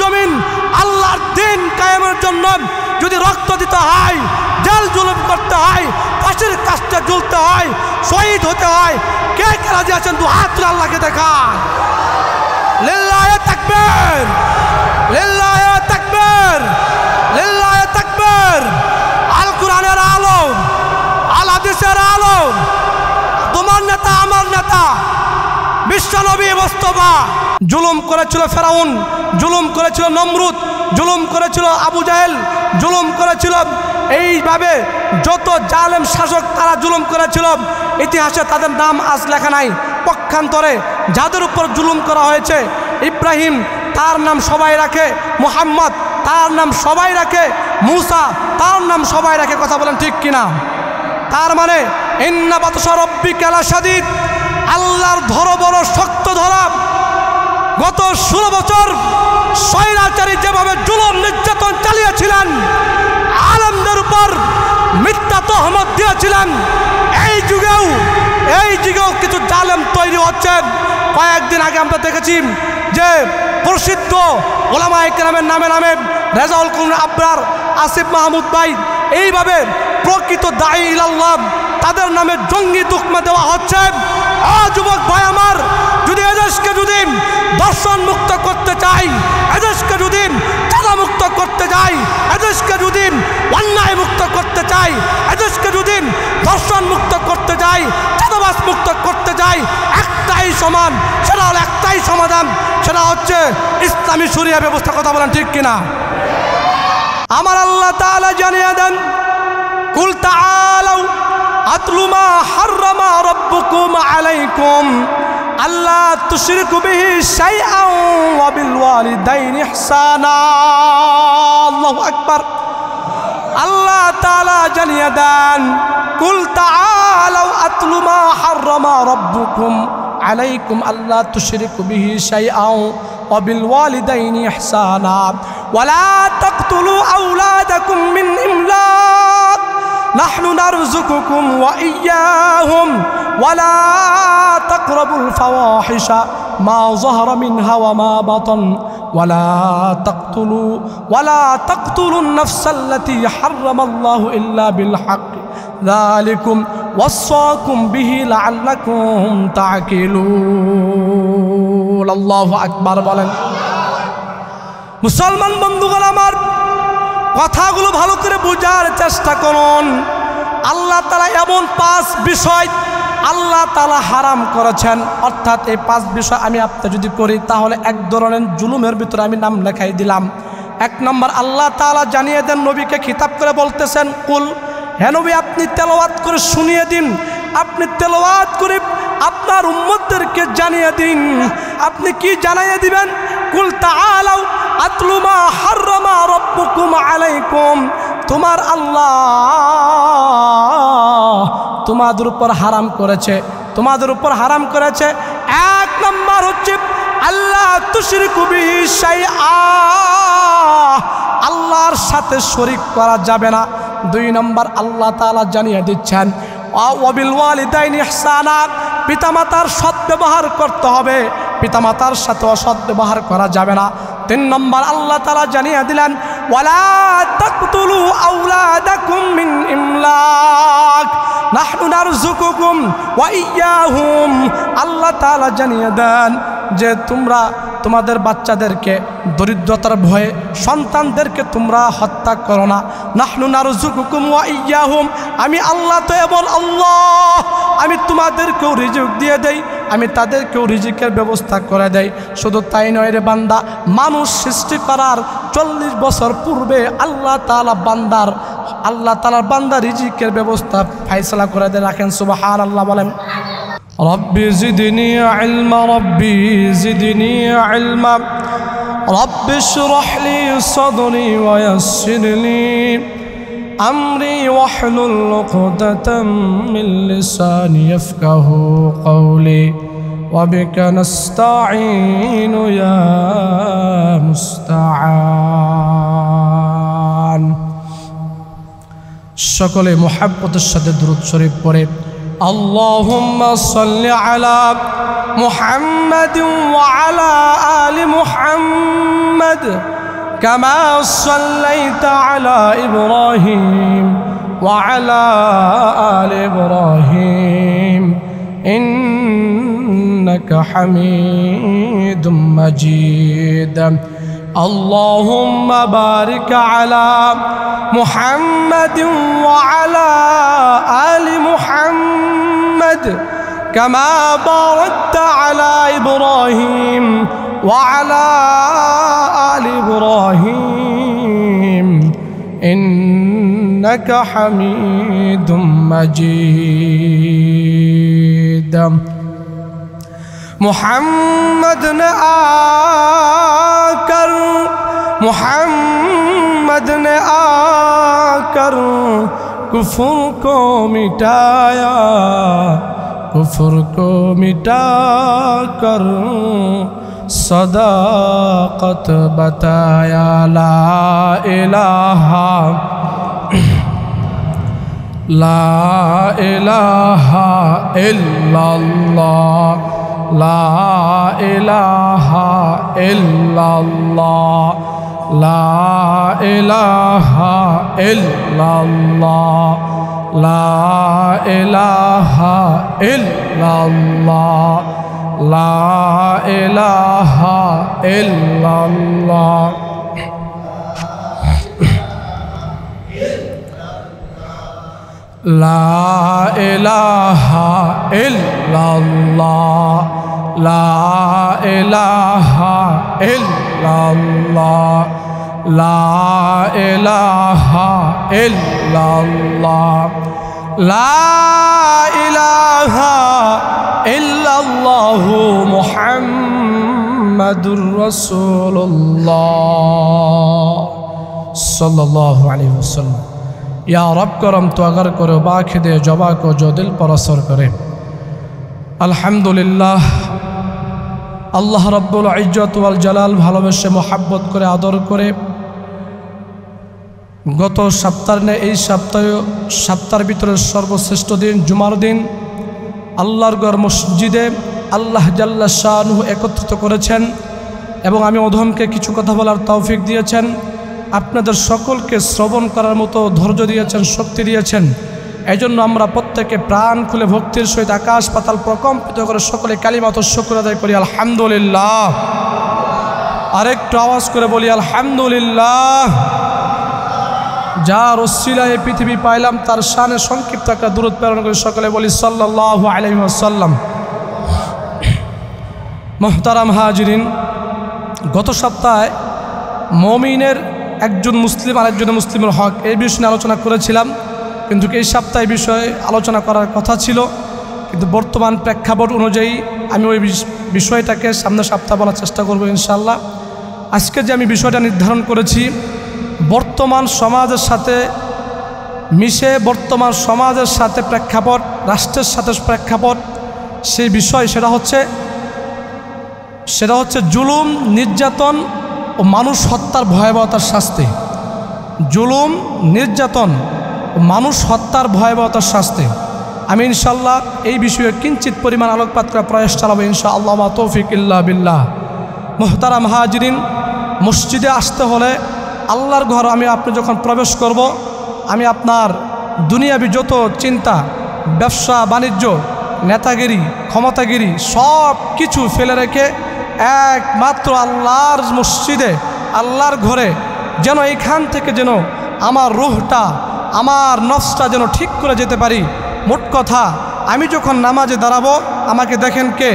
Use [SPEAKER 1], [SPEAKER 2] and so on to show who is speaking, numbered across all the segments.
[SPEAKER 1] জমিন আল্লাহর দ্বীন কায়েমের জন্য যদি রক্ত দিতে হয়, জেল জুলুম করতে হয়, ফাঁসির কাস্টে ঝুলতে হয়, শহীদ হতে হয়, কে কে রাজি আছেন? দু হাত তুলে আল্লাহকে দেখান। লিল্লাহি তাকবীর, লিল্লাহি তাকবীর, লিল্লাহি তাকবীর। আল কোরআনের আলো, আল হাদিসের আলো, তোমার নেতা আমার নেতা বিশ্বনবী মুস্তাফা। জুলুম করেছিল ফেরাউন, জুলুম করেছিল নমরুদ, জুলুম করেছিল আবু জাহেল, জুলুম করেছিল এইভাবে যত জালেম শাসক তারা জুলুম করেছিল। ইতিহাসে তাদের নাম আজ লেখা নাই। পক্ষান্তরে যাদের উপর জুলুম করা হয়েছে, ইব্রাহিম তার নাম সবাই রাখে, মুহাম্মদ তার নাম সবাই রাখে, মুসা তার নাম সবাই রাখে। কথা বলেন ঠিক কিনা? তার মানে ইন্না বাতশা রাব্বিকা লাশাদীদ, আল্লাহর ধরো বড় শক্ত ধরা। গত 16 বছর স্বৈরাচারী যেভাবে জুলুম নির্যাতন চালিয়েছিলেন, আলেমদের উপর মিথ্যা তহমত দিয়েছিলেন, এই যুগেও কিছু জালেম তৈরি হচ্ছে। কয়েকদিন আগে আমরা দেখেছি যে প্রসিদ্ধ ওলামায়ে কেরামের নামে নামে রেজাউল করিম আবরার, আসিফ মাহমুদ ভাই, এইভাবে প্রকৃত দায়ী ইলাল্লাহ তাদের নামে জঙ্গি তুকমা দেওয়া হচ্ছে। যুবক ভাই আমার, যদি এদেশকে যদি দর্শন মুক্ত করতে চাই, এদেশকে যদি চাঁদা মুক্ত করতে চাই, এদেশকে যদি অন্যায় মুক্ত করতে চাই, এদেশকে যদি দর্শন মুক্ত করতে চাই, চাঁদাবাজ মুক্ত করতে চাই, একটাই সমান, সেটা হলো একটাই সমাধান, সেটা হচ্ছে ইসলামী শরিয়া ব্যবস্থা। কথা বলেন ঠিক কিনা? আমার আল্লাহ তাআলা জানিয়ে দেন, কুল তাআলাউ আতলু মা হাররামা রাব্বুকুম আলাইকুম আল্লা তুশরিকু বিহি শাইআন ওয়া বিল ওয়ালিদাইনি ইহসানা। আল্লাহু আকবার। আল্লাহ তাআলা জানিয়ে দেন, কুল তাআলাউ আতলু মা হাররামা রাব্বুকুম আলাইকুম আল্লা তুশরিকু বিহি শাইআন ওয়া বিল ওয়ালিদাইনি ইহসানা ওয়া লা তাকতুলু আওলাদাকুম মিন ইমলাক নাহনু নারযুকুকুম ওয়া ইয়্যাহুম ওয়া লা তাকরাবুল ফাওয়াহিশা মা যাহারা মিনহা ওয়া মা বাতান ওয়া লা তাকতুলুন নাফসাল্লাতী হাররামাল্লাহু ইল্লা বিল হক যালিকুম ওয়াসাকুম বিহি লাআল্লাকুম তা'কিলুন। আল্লাহু আকবার বলেন। মুসলমান বন্ধুগণ আমার, কথাগুলো ভালো করে বোঝার চেষ্টা করুন। আল্লাহ তাআলা এমন 5 বিষয় আল্লাহ তাআলা হারাম করেছেন, অর্থাৎ এই 5 বিষয় আমি আপনি যদি করি তাহলে এক ধরনের জুলুমের ভিতরে আমি নাম লেখাই দিলাম। 1 নম্বর, আল্লাহ তাআলা জানিয়ে দেন, নবীকে খিতাব করে বলতেছেন, কুল, হে নবী আপনি তেলাওয়াত করে শুনিয়ে দিন, আপনি তেলাওয়াত করে আপনার উম্মতদেরকে জানিয়ে দিন। আপনি কি জানিয়ে দিবেন? কুল তাআলাউ আতলু মা হাররামা রাব্বুকুম আলাইকুম, তোমার আল্লাহ তোমাদের উপর হারাম করেছে, তোমাদের উপর হারাম করেছে। 1 নম্বর হচ্ছে আল্লাহ তুশরিকু বিহি শাইআ, আল্লাহর সাথে শরীক করা যাবে না। 2 নম্বর আল্লাহ তাআলা জানিয়ে দিচ্ছেন, ওয়া বিল ওয়ালিদাইনি ইহসানা, পিতামাতার সৎ ব্যবহার করতে হবে, পিতামাতার সাথে অসৎ ব্যবহার করা যাবে না। 3 নম্বর আল্লাহ তাআলা জানিয়ে দিলেন, ওয়ালা তাকতুলু আওলাদাকুম মিন ইমলাক নাহনু নারযুকুকুম ওয়া ইয়্যাহুম, আল্লাহ তাআলা জানিয়ে দেন যে তোমরা তোমাদের বাচ্চাদেরকে দরিদ্রতার ভয়ে সন্তানদেরকে তোমরা হত্যা করো না। নাহনু নারযুকুকুম ওয়া ইয়্যাহুম, আমি আল্লাহ তো এমন আল্লাহ, আমি তোমাদেরকেও রিজিক দিয়ে দেই, আমি তাদেরকেও রিজিকের ব্যবস্থা করে দেই। শুধু তাই নয় রে বান্দা, মানুষ সৃষ্টি করার 40 বছর পূর্বে আল্লাহ তাআলার বান্দা রিজিকের ব্যবস্থা ফায়সালা করে দেয়। রাখেন সুবহানাল্লাহ বলেন। রব্বি জিদনি ইলমা, রব্বি জিদনি ইলমা, রব্বি ইশরাহ লি সাদরি ওয়া ইয়াসসির লি আমরি ওয়াহলুল উকদাতাম মিন লিসানি ইয়াফকাহু কওলি ওয়া বিকা নাস্তাঈনু ইয়া মুস্তাআন। সকলে মুহাব্বতের সাথে দুরূদ শরীফ পড়ে আল্লাহুম্মা সাল্লি আলা মুহাম্মাদিন ওয়া আলা আলি মুহাম্মাদ محمد كما صليت على إبراهيم وعلى آل إبراهيم إنك حميد مجيد اللهم بارك على محمد وعلى آل محمد كما باركت على إبراهيم وعلى آل إبراهيم إنك حميد مجيد محمد نے आकर कुफ्र को मिटाया कुफ्र को मिटा कर सदाकत बताया ला इलाहा इल्लल्लाह ला इलाहा इल्लल्लाह ला इलाहा इल्लल्लाह ला इलाहा इल्लल्लाह ला इलाहा इल्लल्लाह ला इलाहा इल्लल्लाह ला इलाहा इल्लल्लाह ला इलाहा इल्लल्लाह ला इलाहा इल्लल्लाहु मुहम्मदुर रसूलुल्लाह सल्लल्लाहु अलैहि वसल्लम। या रब करम तो अगर करो बाखिदे जबा को जो दिल पर असर करे। अल्हम्दुलिल्लाह আল্লাহ রব্বুল ইজ্জত ওয়াল জালাল ভালোবেসে মোহাব্বত করে আদর করে গত সপ্তাহে এই সপ্তাহের ভিতরে সর্বশ্রেষ্ঠ দিন জুমার দিন আল্লাহর ঘর মসজিদে আল্লাহ জাল্লা শানুহু একত্রিত করেছেন এবং আমি অধমকে কিছু কথা বলার তৌফিক দিয়েছেন। আপনাদের সকলকে শ্রবণ করার মতো ধৈর্য দিয়েছেন, শক্তি দিয়েছেন। এই জন্য আমরা প্রত্যেকে প্রাণ খুলে ভক্তির সহিত আকাশ পাতাল প্রকম্পিত করে সকলে কালিমাত শুকর আদায় করি আলহামদুলিল্লাহ। আরেকটু আওয়াজ করে বলি আলহামদুলিল্লাহ। যার ওসিলায় পৃথিবী পাইলাম তার শানে সংক্ষিপ্ত একটা দুরূদ প্রেরণ করে সকলে বলি সাল্লাল্লাহু আলাইহি ওয়াসাল্লাম। মুহতারাম হাজিরিন, গত সপ্তাহে মুমিনের একজন মুসলিম আরেকজন মুসলিমের হক এই বিষয়ে নিয়ে আলোচনা করেছিলাম, কিন্তু এই সপ্তাহে বিষয়ে আলোচনা করার কথা ছিল, কিন্তু বর্তমান প্রেক্ষাপট অনুযায়ী আমি ওই বিষয়টাকে সামনের সপ্তাহে বলার চেষ্টা করব ইনশাআল্লাহ। আজকে যে আমি বিষয়টা নির্ধারণ করেছি বর্তমান সমাজের সাথে মিশে, বর্তমান সমাজের সাথে প্রেক্ষাপট, রাষ্ট্রের সাথে প্রেক্ষাপট, সেই বিষয় সেটা হচ্ছে জুলুম, নির্যাতন ও মানুষ হত্যার ভয়াবহতার শাস্তি। জুলুম, নির্যাতন ও মানুষ হত্যার ভয়াবহতার শাস্তি। আমি ইনশাআল্লাহ এই বিষয়ে কিঞ্চিত পরিমাণ আলোকপাত করার প্রয়াস চালাবো ইনশাআল্লাহ, মা তৌফিক ইল্লা বিল্লাহ। মুহতারাম হাজিরিন, মসজিদে আসতে হলে আল্লাহর ঘর আপনি যখন প্রবেশ করব, আমি আপনার দুনিয়াবি যত চিন্তা, ব্যবসা বাণিজ্য, নেতাগিরি, ক্ষমতাগিরি সব কিছু ফেলে রেখে একমাত্র আল্লাহর মসজিদে, আল্লাহর ঘরে যেন এইখান থেকে যেন আমার রুহটা, আমার নফসটা যেন ঠিক করে যেতে পারি। মোট কথা, আমি যখন নামাজে দাঁড়াবো আমাকে দেখেন কে?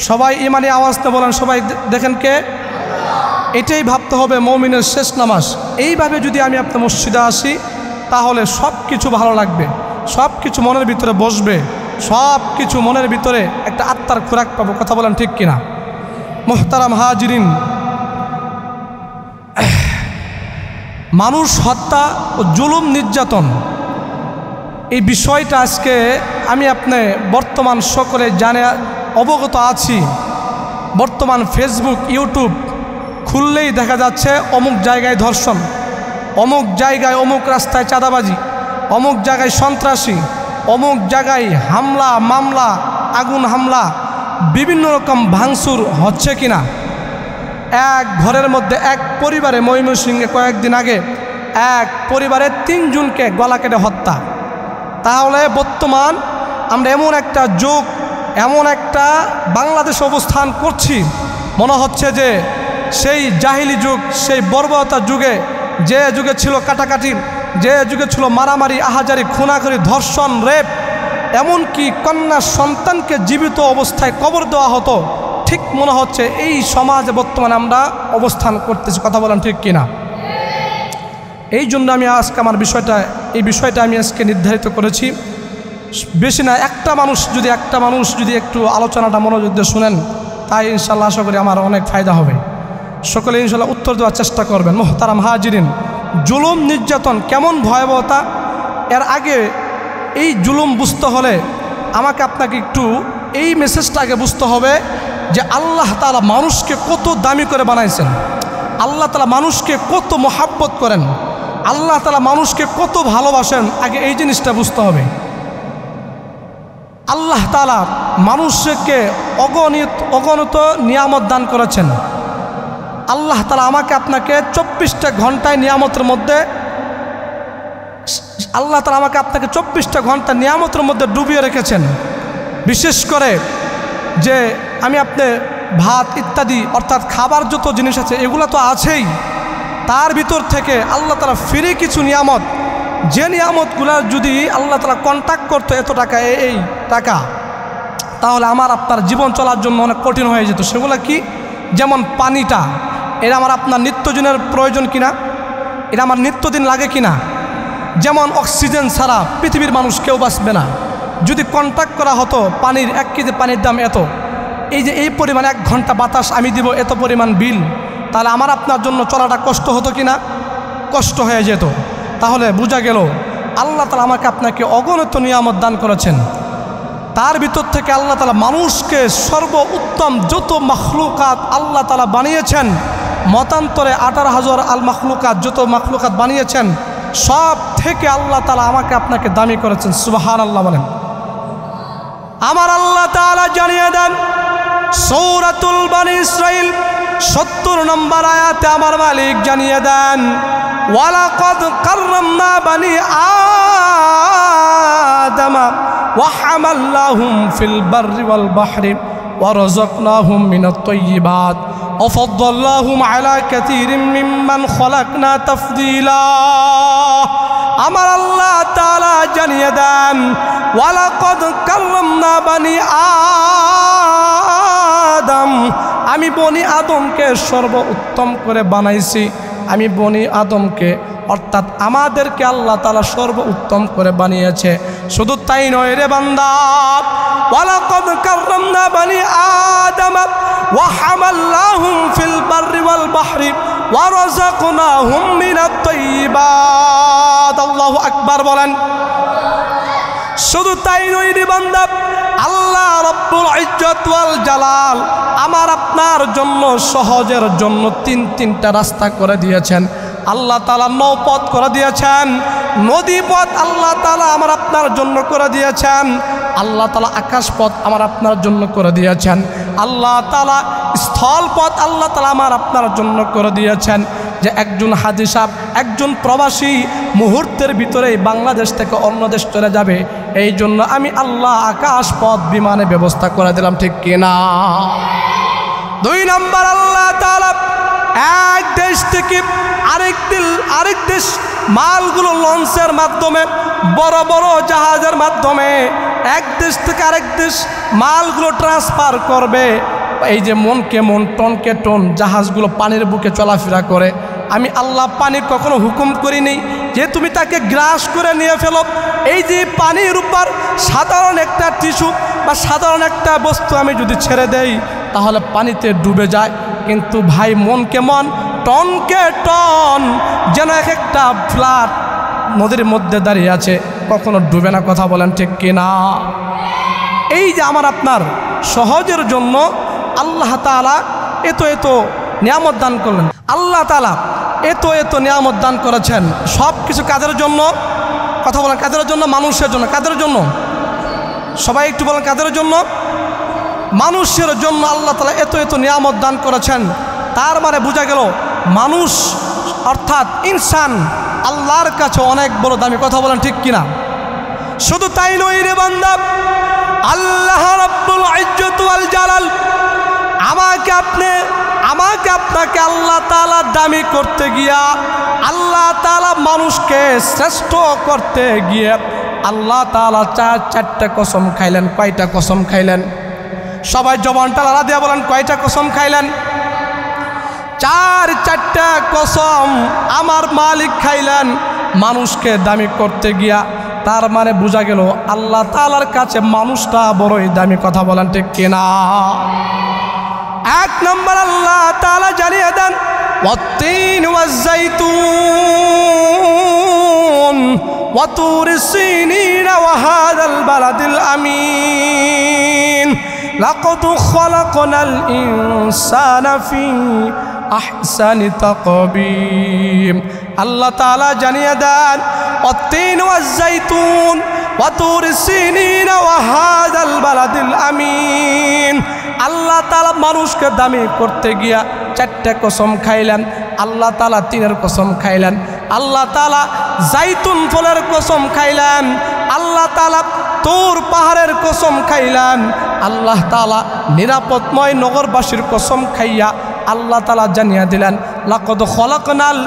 [SPEAKER 1] সবাই ইমানি আওয়াজতে বলেন, সবাই দেখেন কে? এটাই ভাবতে হবে মুমিনের শেষ নামাজ। এইভাবে যদি আমি আপনার মসজিদে আসি তাহলে সব কিছু ভালো লাগবে, সব কিছু মনের ভিতরে বসবে, সব কিছু মনের ভিতরে একটা আত্মার খোরাক পাবো। কথা বলেন ঠিক কিনা? মুহতারাম হাজিরিন, মানুষ হত্যা ও জুলুম নির্যাতন এই বিষয়টা আজকে আমি আপনি বর্তমান সকলে জানে অবগত আছি। বর্তমান ফেসবুক, ইউটিউব খুললেই দেখা যাচ্ছে অমুক জায়গায় ধর্ষণ, অমুক জায়গায় অমুক রাস্তায় চাঁদাবাজি, অমুক জায়গায় সন্ত্রাসী, অমুক জায়গায় হামলা মামলা, আগুন হামলা, বিভিন্ন রকম ভাঙচুর হচ্ছে কিনা? এক ঘরের মধ্যে এক পরিবারে ময়মনসিংহে কয়েকদিন আগে এক পরিবারের 3 জনকে গলা কেটে হত্যা। তাহলে বর্তমান আমরা এমন একটা যুগ, এমন একটা বাংলাদেশে অবস্থান করছি, মনে হচ্ছে যে সেই জাহিলি যুগ, সেই বর্বরতার যুগে, যে যুগে ছিল কাটাকাটি, যে যুগে ছিল মারামারি, আহাজারি, খুনাখুরি, ধর্ষণ, রেপ, এমনকি কন্যা সন্তানকে জীবিত অবস্থায় কবর দেওয়া হতো, ঠিক মনে হচ্ছে এই সমাজে বর্তমানে আমরা অবস্থান করতেছি। কথা বলেন ঠিক কিনা? এই জন্য আমি আজকে এই বিষয়টা আমি আজকে নির্ধারিত করেছি। বেশি না, একটা মানুষ যদি একটু আলোচনাটা মনোযোগ দিয়ে শুনেন, তাই ইনশাল্লাহ আশা করি আমার অনেক ফায়দা হবে। সকলে ইনশাল্লাহ উত্তর দেওয়ার চেষ্টা করবেন। মুহতারাম হাজিরিন, জুলুম নির্যাতন কেমন ভয়াবহতা, এর আগে এই জুলুম বুঝতে হলে আমাকে আপনাকে একটু এই মেসেজটা আগে বুঝতে হবে যে আল্লাহ তাআলা মানুষকে কত দামি করে বানাইছেন, আল্লাহ তাআলা মানুষকে কত মহাব্বত করেন, আল্লাহ তাআলা মানুষকে কত ভালোবাসেন। আগে এই জিনিসটা বুঝতে হবে। আল্লাহ তাআলা মানুষকে অগণিত নিয়ামত দান করেছেন। আল্লাহ তাআলা আমাকে আপনাকে 24টা ঘন্টায় নিয়ামতের মধ্যে ডুবিয়ে রেখেছেন। বিশেষ করে যে আপনি ভাত ইত্যাদি অর্থাৎ খাবার যত জিনিস আছে এগুলো তো আছেই, তার ভিতর থেকে আল্লাহ তাআলা ফ্রি কিছু নিয়ামত, যে নিয়ামতগুলো যদি আল্লাহ তাআলা কন্ট্যাক্ট করতো এত টাকা এই টাকা, তাহলে আমার আপনার জীবন চলার জন্য অনেক কঠিন হয়ে যেত। সেগুলো কি? যেমন পানিটা, এটা আমার আপনার নিত্যদিনের প্রয়োজন কিনা, এটা আমার নিত্যদিন লাগে কিনা। যেমন অক্সিজেন ছাড়া পৃথিবীর মানুষ কেউ বাঁচবে না। যদি কন্ট্যাক্ট করা হতো পানির 1 কেজি পানির দাম এত, এই পরিমাণ 1 ঘন্টা বাতাস আমি দিব এত পরিমাণ বিল, তাহলে আমার আপনার জন্য চলাটা কষ্ট হতো কিনা? কষ্ট হয়ে যেত। তাহলে বোঝা গেল আল্লাহ তাআলা আমাকে আপনাকে অগণিত নিয়ামত দান করেছেন। তার ভিতর থেকে আল্লাহ তাআলা মানুষকে সর্বোত্তম যত মাখলুকাত আল্লাহ তাআলা বানিয়েছেন, মতান্তরে 18,000 আল মাখলুকাত যত মাখলুকাত বানিয়েছেন, সব থেকে আল্লাহ তাআলা আমাকে আপনাকে দামি করেছেন। সুবহানাল্লাহ বলেন। আমার আল্লাহ তাআলা জানিয়ে দেন সূরাতুল বনী ইসরাঈল 70 নম্বর আয়াতে আমার মালিক জানিয়ে দেন, ওয়ালাকাদ কাররামনা বনী আদমা ওয়া হামালনাহুম ফিল বাররি ওয়াল বাহরি ওয়া রাযাকনাহুম মিনাত তাইয়্যিবাত ওয়া ফাদ্দালনাহুম আলা কাসীরিম মিম্মান খালাকনা তাফদীলা। আমার আল্লাহ তাআলা জানিয়ে দেন, ওয়ালাকাদ কাররামনা বনী আদম, আমি বনি আদমকে সর্বোত্তম করে বানাইছি। আমি বনি আদমকে অর্থাৎ আমাদেরকে আল্লাহ তাআলা সর্বোত্তম করে বানিয়েছে। শুধু তাই নয় রে বান্দা, ওয়ালাকাদ কাররামনা বনী আদম ওয়া হামালনাহুম ফিল বাররি ওয়াল বাহরি ওয়া রাযাকনাহুম মিনাত তাইয়্যিবাত। আল্লাহু আকবার বলেন। শুধু তাই নয় রে বান্দা, আল্লাহ রব্বুল ইজ্জত ওয়াল জালাল আমার আপনার জন্য সহজের জন্য 3টা রাস্তা করে দিয়েছেন। আল্লাহ তাআলা নৌপথ করে দিয়েছেন, নদী পথ আল্লাহ তাআলা আমার আপনার জন্য করে দিয়েছেন, আল্লাহ তাআলা আকাশ পথ আমার আপনার জন্য করে দিয়েছেন, আল্লাহ তাআলা স্থল পথ আল্লাহ তাআলা আমার আপনার জন্য করে দিয়েছেন। যে একজন হাজী সাহেব, একজন প্রবাসী মুহূর্তের ভিতরেই বাংলাদেশ থেকে অন্য দেশ চলে যাবে, এই জন্য আমি আল্লাহ আকাশ পথ বিমানে ব্যবস্থা করে দিলাম, ঠিক কিনা? 2 নম্বর, আল্লাহ তাআলা এক দেশ থেকে আরেক দেশ মালগুলো লঞ্চের মাধ্যমে, বড় বড় জাহাজের মাধ্যমে এক দেশ থেকে আরেক দেশ মালগুলো ট্রান্সফার করবে। এই যে মনকে মন, টনকে টন জাহাজগুলো পানির বুকে চলাফেরা করে। আমি আল্লাহ পানির কখনো হুকুম করিনি যে তুমি তাকে গ্রাস করে নিয়ে ফেলো। এই যে পানির উপর সাধারণ একটা টিস্যু বা সাধারণ একটা বস্তু আমি যদি ছেড়ে দেই তাহলে পানিতে ডুবে যায়, কিন্তু ভাই মনকে মন, টনকে টন যেন একটা ফ্ল্যাট নদীর মধ্যে দাঁড়িয়ে আছে, কখনো ডুবে না। কথা বলেন ঠিক কিনা? এই যে আমার আপনার সহজের জন্য আল্লাহ তাআলা এত নিয়ামত দান করলেন। আল্লাহ তাআলা এত নিয়ামত দান করেছেন, সব কিছু কাদের জন্য? কথা বলেন, কাদের জন্য? মানুষের জন্য। কাদের জন্য? সবাই একটু বলেন, কাদের জন্য? মানুষের জন্য আল্লাহ তাআলা এত নিয়ামত দান করেছেন। তার মানে বোঝা গেল মানুষ অর্থাৎ ইনসান আল্লাহর কাছে অনেক বড় দামি। কথা বলেন ঠিক কিনা? শুধু তাই নয় রে বান্দা, আল্লাহ রাব্বুল ইজ্জত ওয়াল জালাল আমাকে আপনাকে আল্লাহ তাআলা দামি করতে গিয়া, আল্লাহ তাআলা মানুষকে শ্রেষ্ঠ করতে গিয়ে আল্লাহ তাআলা চারটা কসম খাইলেন। কয়টা কসম খাইলেন? সবাই জবানটা লড়া দিয়া বলেন, কয়টা কসম খাইলেন? চারটা কসম আমার মালিক খাইলেন মানুষকে দামি করতে গিয়া। তার মানে বোঝা গেল আল্লাহ তাআলার কাছে মানুষটা বড়ই দামি। কথা বলেন ঠিক কিনা? এক নম্বর আল্লাহ তাআলা জানিয়ে দেন, ওয়াত-তিন ওয়াজ-যাইতুন ওয়া তুরিস সিনিন ওয়া হাযাল বালাদিল আমিন লাকাদ খালাকনাল ইনসানা ফি আহসানি তাকবীম। আল্লাহ তাআলা জানিয়ে দেন, ওয়াত-তিন ওয়াজ-যাইতুন ওয়া তুরিস সিনিন ওয়া হাযাল বালাদিল আমিন। আল্লাহ তাআলা মানুষকে দামি করতে গিয়া চারটা কসম খাইলেন। আল্লাহ তাআলা তিনের কসম খাইলেন। আল্লাহ তাআলা জাইতুন ফলের কসম খাইলেন। আল্লাহ তাআলা তুর পাহাড়ের কসম খাইলেন। আল্লাহ তাআলা নিরাপদময় নগরবাসীর কসম খাইয়া আল্লাহ তাআলা জানিয়ে দিলেন, লাকাদ খালাকনাল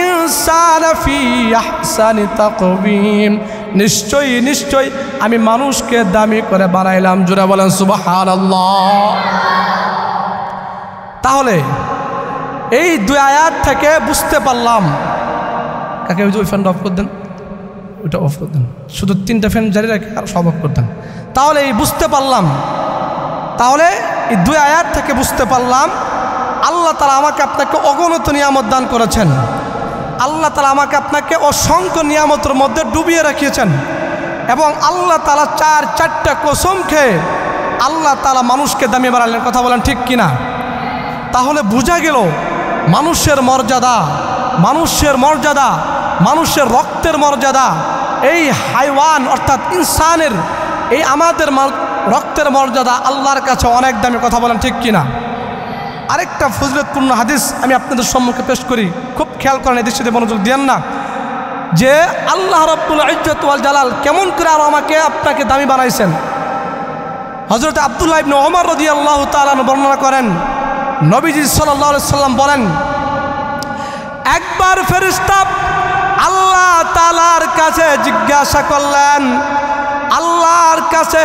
[SPEAKER 1] ইনসানা ফি আহসানি তাকবীম। নিশ্চয়ই আমি মানুষকে দামি করে বানাইলাম। জোরে বলেন সুবহানাল্লাহ। তাহলে এই দুই আয়াত থেকে বুঝতে পারলাম, কাকে ওই ফ্যানটা অফ করে দেন, ওইটা অফ করে দেন, শুধু তিনটা ফ্যান জারি রাখে আর সব অফ করে দেন। তাহলে এই বুঝতে পারলাম, তাহলে এই দুই আয়াত থেকে বুঝতে পারলাম আল্লাহ তাআলা আমাকে আপনাকে অগণিত নিয়ামত দান করেছেন। আল্লাহ তাআলা আমাকে আপনাকে অসংখ্য নিয়ামতের মধ্যে ডুবিয়ে রেখেছেন এবং আল্লাহ তাআলা চারটা কসম খেয়ে আল্লাহ তাআলা মানুষকে দামি বানালেন। কথা বলেন ঠিক কিনা? তাহলে বোঝা গেল মানুষের মর্যাদা, মানুষের রক্তের মর্যাদা, এই হাইওয়ান অর্থাৎ ইনসানের এই আমাদের রক্তের মর্যাদা আল্লাহর কাছে অনেক দামি। কথা বলেন ঠিক কিনা? আরেকটা ফজিলতপূর্ণ হাদিস আমি আপনাদের সম্মুখে পেশ করি, খুব খেয়াল করেন, এদের সাথে মনোযোগ দেন না, যে আল্লাহ রাব্বুল ইজ্জত ওয়াল জালাল কেমন করে আর আমাকে আপনাকে দামি বানাইছেন। হযরত আব্দুল্লাহ ইবনে ওমর রাদিয়াল্লাহু তাআলা বর্ণনা করেন, নবীজি সাল্লাল্লাহু আলাইহি সাল্লাম বলেন, একবার ফেরেশতা আল্লাহ তাআলার কাছে জিজ্ঞাসা করলেন, আল্লাহর কাছে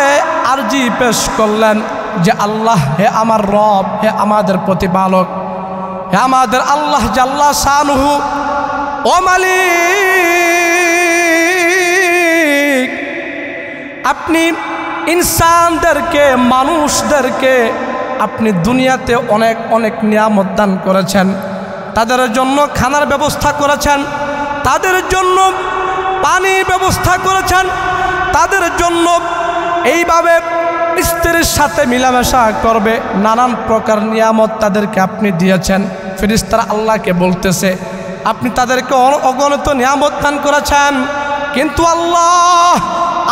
[SPEAKER 1] আরজি পেশ করলেন যে আল্লাহ, হে আমার রব, হে আমাদের প্রতিপালক, হে আমাদের আল্লাহ জাল্লা শানুহু, ও মালিক, আপনি ইনসানদেরকে, মানুষদেরকে আপনি দুনিয়াতে অনেক নিয়ামত দান করেছেন। তাদের জন্য খানার ব্যবস্থা করেছেন, তাদের জন্য পানির ব্যবস্থা করেছেন, তাদের জন্য এইভাবে স্ত্রীর সাথে মিলামেশা করবে, নানান প্রকার নিয়ামত তাদেরকে আপনি দিয়েছেন। ফেরেশতারা আল্লাহকে বলতেছে, আপনি তাদেরকে অগণিত নিয়ামত দান করেছেন, কিন্তু আল্লাহ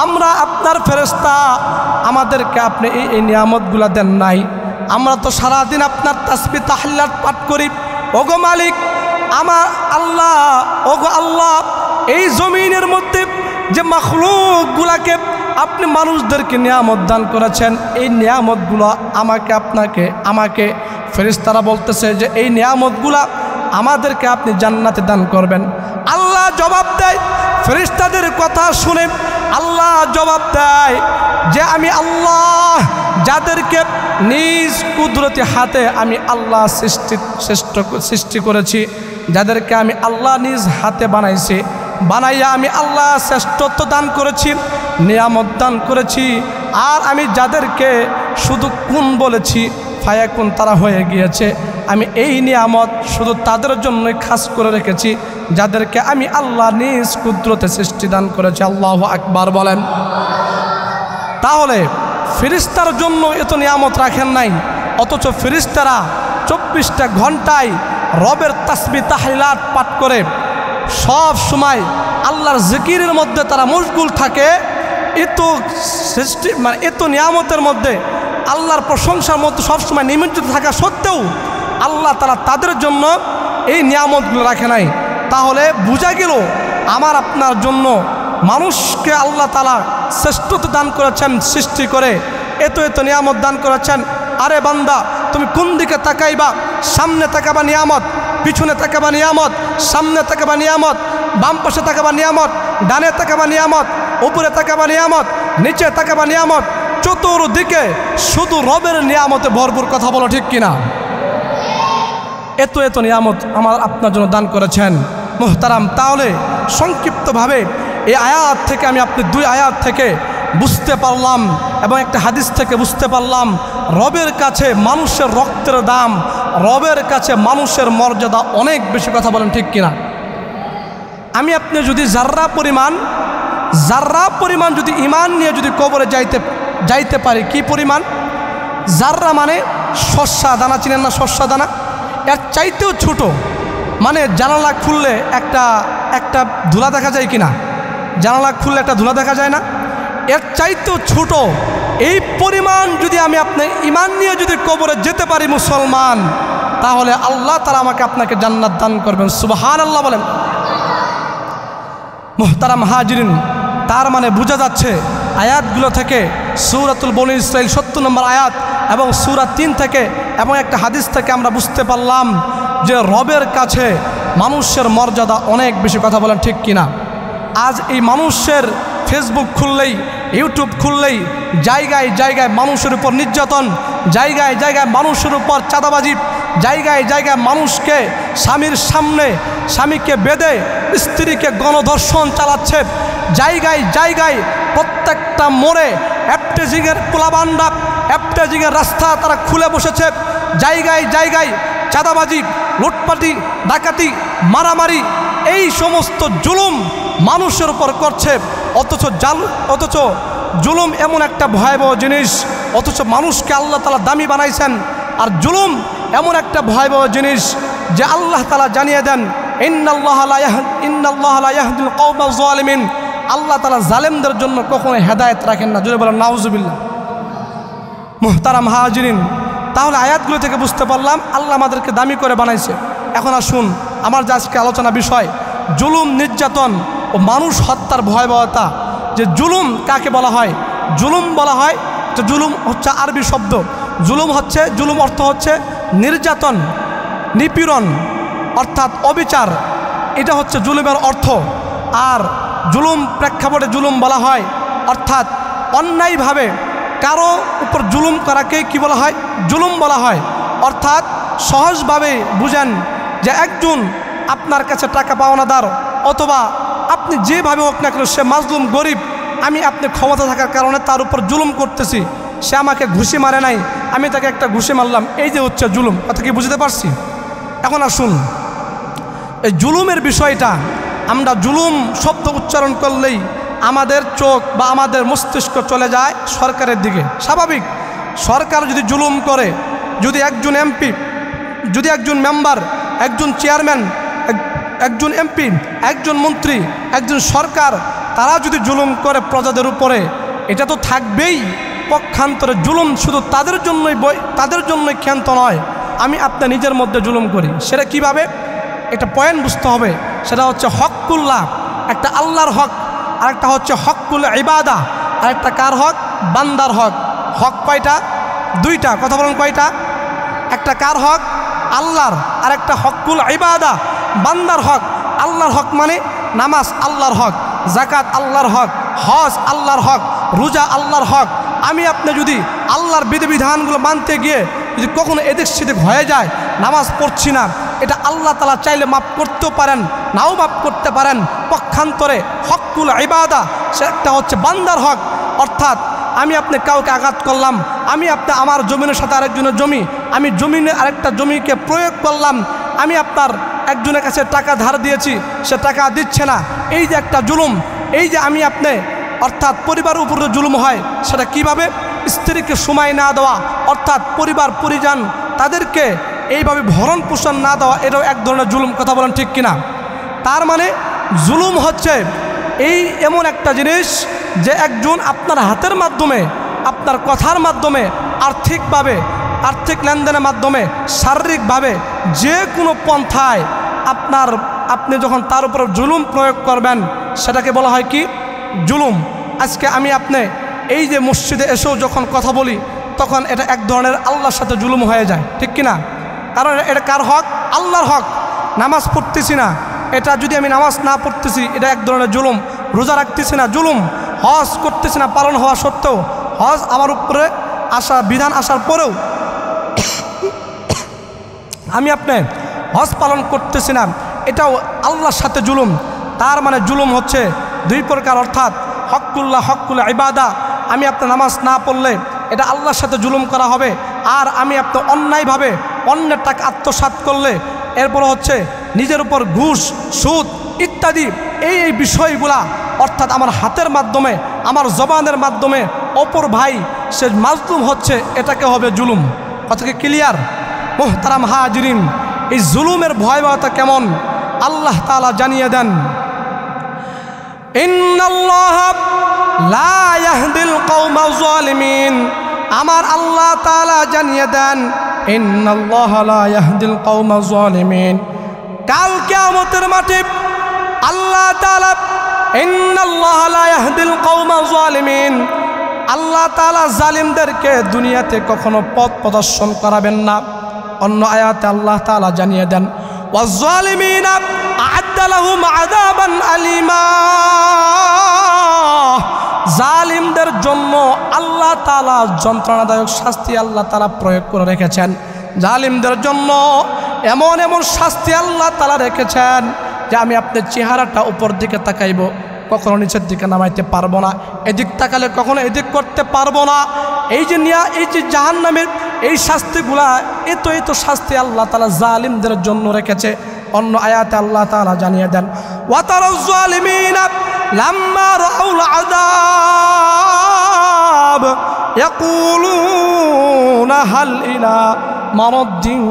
[SPEAKER 1] আমরা আপনার ফেরেশতা, আমাদেরকে আপনি এই নিয়ামতগুলো দেন নাই। আমরা তো সারাদিন আপনার তাসবিহ তাহলিল পাঠ করি। ওগো মালিক, আমার আল্লাহ, ওগো আল্লাহ, এই জমিনের মধ্যে যে মাখলুকগুলাকে আপনি মানুষদেরকে নিয়ামত দান করেছেন, এই নিয়ামতগুলো আমাকে ফেরেশতারা বলতেছে যে এই নিয়ামতগুলা আমাদেরকে আপনি জান্নাতে দান করবেন। আল্লাহ জবাব দেয়, ফেরেশতাদের কথা শুনে আল্লাহ জবাব দেয় যে আমি আল্লাহ যাদেরকে নিজ কুদরতি হাতে আমি আল্লাহ সৃষ্টি করেছি, যাদেরকে আমি আল্লাহ নিজ হাতে বানাইয়া আমি আল্লাহ শ্রেষ্ঠত্ব দান করেছি, নিয়ামত দান করেছি, আর আমি যাদেরকে শুধু কুন বলেছি, ফায়াকুন, তারা হয়ে গিয়েছে। আমি এই নিয়ামত শুধু তাদের জন্যই খাস করে রেখেছি যাদেরকে আমি আল্লাহ নিজ কুদরতে সৃষ্টি দান করেছি। আল্লাহু আকবার বলেন। তাহলে ফেরেশতার জন্য এত নিয়ামত রাখেন নাই, অথচ ফেরেশতারা 24টা ঘন্টায় রবের তাসবিহ তাহলিলাত পাঠ করে সব সময় আল্লাহর জিকিরের মধ্যে তারা মশগুল থাকে। এত নিয়ামতের মধ্যে, আল্লাহর প্রশংসার মধ্যে সবসময় নিমজ্জিত থাকা সত্ত্বেও আল্লাহ তাআলা তাদের জন্য এই নিয়ামতগুলো রাখে নাই। তাহলে বোঝা গেল আমার আপনার জন্য মানুষকে আল্লাহ তাআলা শ্রেষ্ঠত্ব দান করেছেন সৃষ্টি করে, এত এত নিয়ামত দান করেছেন। আরে বান্দা, তুমি কোন দিকে তাকাইবা? সামনে তাকাবা নিয়ামত, পিছনে তাকাবা নিয়ামত, সামনে তাকাবা নিয়ামত, বাম পাশে তাকাবা নিয়ামত, ডানে তাকাবা নিয়ামত, উপরে তাকাবা নিয়ামত, নিচে তাকাবা নিয়ামত, চতুর্দিকে শুধু রবের নিয়ামতে ভরপুর। কথা বলো ঠিক কিনা? এত এত নিয়ামত আমার আপনার জন্য দান করেছেন মুহতারাম। তাহলে সংক্ষিপ্তভাবে এই আয়াত থেকে আমি আপনি দুই আয়াত থেকে বুঝতে পারলাম এবং একটা হাদিস থেকে বুঝতে পারলাম রবের কাছে মানুষের রক্তের দাম, রবের কাছে মানুষের মর্যাদা অনেক বেশি। কথা বলেন ঠিক কিনা? আমি আপনি যদি জাররা পরিমাণ যদি ঈমান নিয়ে যদি কবরে যাইতে পারি, কি পরিমাণ? জাররা মানে শস্যা দানা, চিনেন না শস্যা দানা? এর চাইতেও ছোট। মানে জানালা খুললে একটা ধুলা দেখা যায় কিনা? জানালা খুললে একটা ধুলা দেখা যায় না? এর চাইতেও ছোট এই পরিমাণ যদি আমি আপনি ঈমান নিয়ে যদি কবরে যেতে পারি মুসলমান, তাহলে আল্লাহ তাআলা আমাকে আপনাকে জান্নাত দান করবেন। সুবহানাল্লাহ বলেন। মুহতারাম হাজিরিন, তার মানে বোঝা যাচ্ছে আয়াতগুলো থেকে সূরাতুল বনী ইসরাইল ৭০ নম্বর আয়াত এবং সূরা ৩ থেকে এবং একটা হাদিস থেকে আমরা বুঝতে পারলাম যে রবের কাছে মানুষের মর্যাদা অনেক বেশি। কথা বলেন ঠিক কিনা? আজ এই মানুষের ফেসবুক খুললেই, ইউটিউব খুললেই জায়গায় জায়গায় মানুষের উপর নির্যাতন, জায়গায় জায়গায় মানুষের উপর চাঁদাবাজি, জায়গায় জায়গায় মানুষকে স্বামীর সামনে স্বামীকে বেঁধে স্ত্রীকে গণধর্ষণ চালাচ্ছে, জায়গায় জায়গায় প্রত্যেকটা মোড়ে অ্যাপটেজিংয়ের পোলাবান্ডা, অ্যাপটেজিংয়ের রাস্তা তারা খুলে বসেছে, জায়গায় জায়গায় চাঁদাবাজি, লুটপাটি, ডাকাতি, মারামারি, এই সমস্ত জুলুম মানুষের উপর করছে। অথচ জুলুম এমন একটা ভয়াবহ জিনিস, অথচ মানুষকে আল্লাহ তাআলা দামি বানাইছেন। আর জুলুম এমন একটা ভয়াবহ জিনিস যে আল্লাহ তাআলা জানিয়ে দেন, ইন্নাল্লাহা লা ইয়াহদিল কওমাজ জালিমিন। আল্লাহ তাআলা জালেমদের জন্য কখনো হেদায়েত রাখেন না। জোরে বলেন নাউজুবিল্লাহ। মুহতারাম হাজিরিন, তাহলে আয়াতগুলো থেকে বুঝতে পারলাম আল্লাহ আমাদেরকে দামি করে বানাইছে। এখন আসুন আমার যে আজকে আলোচনা বিষয় জুলুম, নির্যাতন ও মানুষ হত্যার ভয়াবহতা। যে জুলুম কাকে বলা হয়? জুলুম বলা হয়, যে জুলুম হচ্ছে আরবি শব্দ। জুলুম অর্থ হচ্ছে নির্যাতন, নিপীড়ন অর্থাৎ অবিচার, এটা হচ্ছে জুলুমের অর্থ। আর জুলুম প্রেক্ষাপটে জুলুম বলা হয় অর্থাৎ অন্যায়ভাবে কারো উপর জুলুম করাকে কি বলা হয়? জুলুম বলা হয়। অর্থাৎ সহজভাবে বুঝেন যে একজন আপনার কাছে টাকা পাওনাদার, অথবা আপনি যেভাবে হোক না কেন সে মাজলুম, গরিব, আমি আপনি ক্ষমতা থাকার কারণে তার উপর জুলুম করতেছি, সে আমাকে ঘুষি মারে নাই, আমি তাকে একটা ঘুষি মারলাম, এই যে হচ্ছে জুলুম। কথা কি বুঝতে পারছি? এখন আসুন এই জুলুমের বিষয়টা, আমরা জুলুম শব্দ উচ্চারণ করলেই আমাদের চোখ বা আমাদের মস্তিষ্ক চলে যায় সরকারের দিকে। স্বাভাবিক, সরকার যদি জুলুম করে, যদি একজন এমপি, যদি একজন মেম্বার, একজন চেয়ারম্যান, একজন এমপি, একজন মন্ত্রী, একজন সরকার, তারা যদি জুলুম করে প্রজাদের উপরে, এটা তো থাকবেই। পক্ষান্তরে জুলুম শুধু তাদের জন্যই ক্ষান্ত নয়, আমি আপনার নিজের মধ্যে জুলুম করি। সেটা কিভাবে? একটা পয়েন্ট বুঝতে হবে। সেটা হচ্ছে হকুল্লাহ, একটা আল্লাহর হক, আরেকটা হচ্ছে হকুল ইবাদা, আরেকটা কার হক? বান্দার হক। হক কয়টা? দুইটা। কথা বলেন কয়টা? একটা কার হক? আল্লাহর, আর একটা হকুল ইবাদা, বান্দার হক। আল্লাহর হক মানে নামাজ আল্লাহর হক, যাকাত আল্লাহর হক, হজ আল্লাহর হক, রোজা আল্লাহর হক। আমি আপনি যদি আল্লাহর বিধিবিধানগুলো মানতে গিয়ে যদি কখনো এদিক সেদিক হয়ে যায়, নামাজ পড়ছি না, এটা আল্লাহ তাআলা চাইলে মাফ করতেও পারেন, নাও মাফ করতে পারেন। পক্ষান্তরে হকুল ইবাদা, সেটা হচ্ছে বান্দার হক। অর্থাৎ আমি আপনি কাউকে আঘাত করলাম, আমি আপনি আমার জমিনের সাথে আরেকজনের জমি, আমি জমিনের আরেকটা জমিকে প্রয়োগ করলাম, আমি আপনার একজনের কাছে টাকা ধার দিয়েছি, সে টাকা দিচ্ছে না, এই যে একটা জুলুম। এই যে আমি আপনি অর্থাৎ পরিবারের উপরে জুলুম হয়, সেটা কিভাবে? স্ত্রীকে সময় না দেওয়া, অর্থাৎ পরিবার পরিজন তাদেরকে এইভাবে ভরণ পোষণ না দেওয়া, এটাও এক ধরনের জুলুম। কথা বলেন ঠিক কিনা? তার মানে জুলুম হচ্ছে এই এমন একটা জিনিস যে একজন আপনার হাতের মাধ্যমে, আপনার কথার মাধ্যমে, আর্থিকভাবে আর্থিক লেনদেনের মাধ্যমে শারীরিকভাবে যে কোনো পন্থায় আপনি যখন তার উপর জুলুম প্রয়োগ করবেন সেটাকে বলা হয় কি? জুলুম। আজকে আমি আপনি এই যে মসজিদে এসেও যখন কথা বলি তখন এটা এক ধরনের আল্লাহর সাথে জুলুম হয়ে যায়, ঠিক কিনা? কারণ এটা কার হক? আল্লাহর হক। নামাজ পড়তেছি না, এটা যদি আমি নামাজ না পড়তেছি এটা এক ধরনের জুলুম। রোজা রাখতেছি না, জুলুম। হজ করতেছি না পালন হওয়া সত্ত্বেও, হজ আমার উপরে বিধান আসার পরেও আমি আপনি হজ পালন করতেছি না, এটাও আল্লাহর সাথে জুলুম। তার মানে জুলুম হচ্ছে দুই প্রকার, অর্থাৎ হকুল ইবাদা, আমি আপনার নামাজ না পড়লে এটা আল্লাহর সাথে জুলুম করা হবে। আর আমি আপনার অন্যায়ভাবে অন্যের টাকা আত্মসাৎ করলে এরপর হচ্ছে নিজের উপর ঘুষ, সুদ ইত্যাদি এই বিষয়গুলা, অর্থাৎ আমার হাতের মাধ্যমে, আমার জবানের মাধ্যমে অপর ভাই সে মাজলুম হচ্ছে, এটাকে হবে জুলুম। কথা কি ক্লিয়ার? মুহতারাম হাজিরিন, এই জুলুমের ভয়াবহতা কেমন আল্লাহ তাআলা জানিয়ে দেন। ইন্নাল্লাহা লা ইয়াহদিল কওমাজ জালিমিন, আমার আল্লাহ তাআলা জানিয়ে দেন ইন্নাল্লাহা লা ইয়াহদিল কওমাজ জালিমিন। কাল কিয়ামতের মাঠে আল্লাহ তাআলা ইন্নাল্লাহা লা ইয়াহদিল কওমাজ জালিমিন, আল্লাহ তাআলা জালিমদেরকে দুনিয়াতে কখনো পথ প্রদর্শন করাবেন না। অন্য আয়াতে আল্লাহ তাআলা জানিয়ে দেন ওয়াজ-জালিমিনা আ'আদ্দা লাহুম আযাবান আলিমা, জালিমদের জন্য আল্লাহ তাআলা যন্ত্রণাদায়ক শাস্তি আল্লাহ তাআলা প্রয়োগ করে রেখেছেন। জালিমদের জন্য এমন এমন শাস্তি আল্লাহ তাআলা রেখেছেন যে আমি আপনার চেহারাটা উপর দিকে তাকাইব, কখনো নিচের দিকে নামাইতে পারবো না, এদিক তাকালে কখনো এদিক করতে পারবো না। এই যে জাহান্নামের এই শাস্তিগুলা, এত শাস্তি আল্লাহ তাআলা জালিমদের জন্য রেখেছে। অন্য আয়াতে আল্লাহ তাআলা জানিয়ে দেন ওয়াতারাজ জালিমিনা লাম্মা রাউল আযাব ইয়াকুলুনা হাল ইলা মারাদ্দিন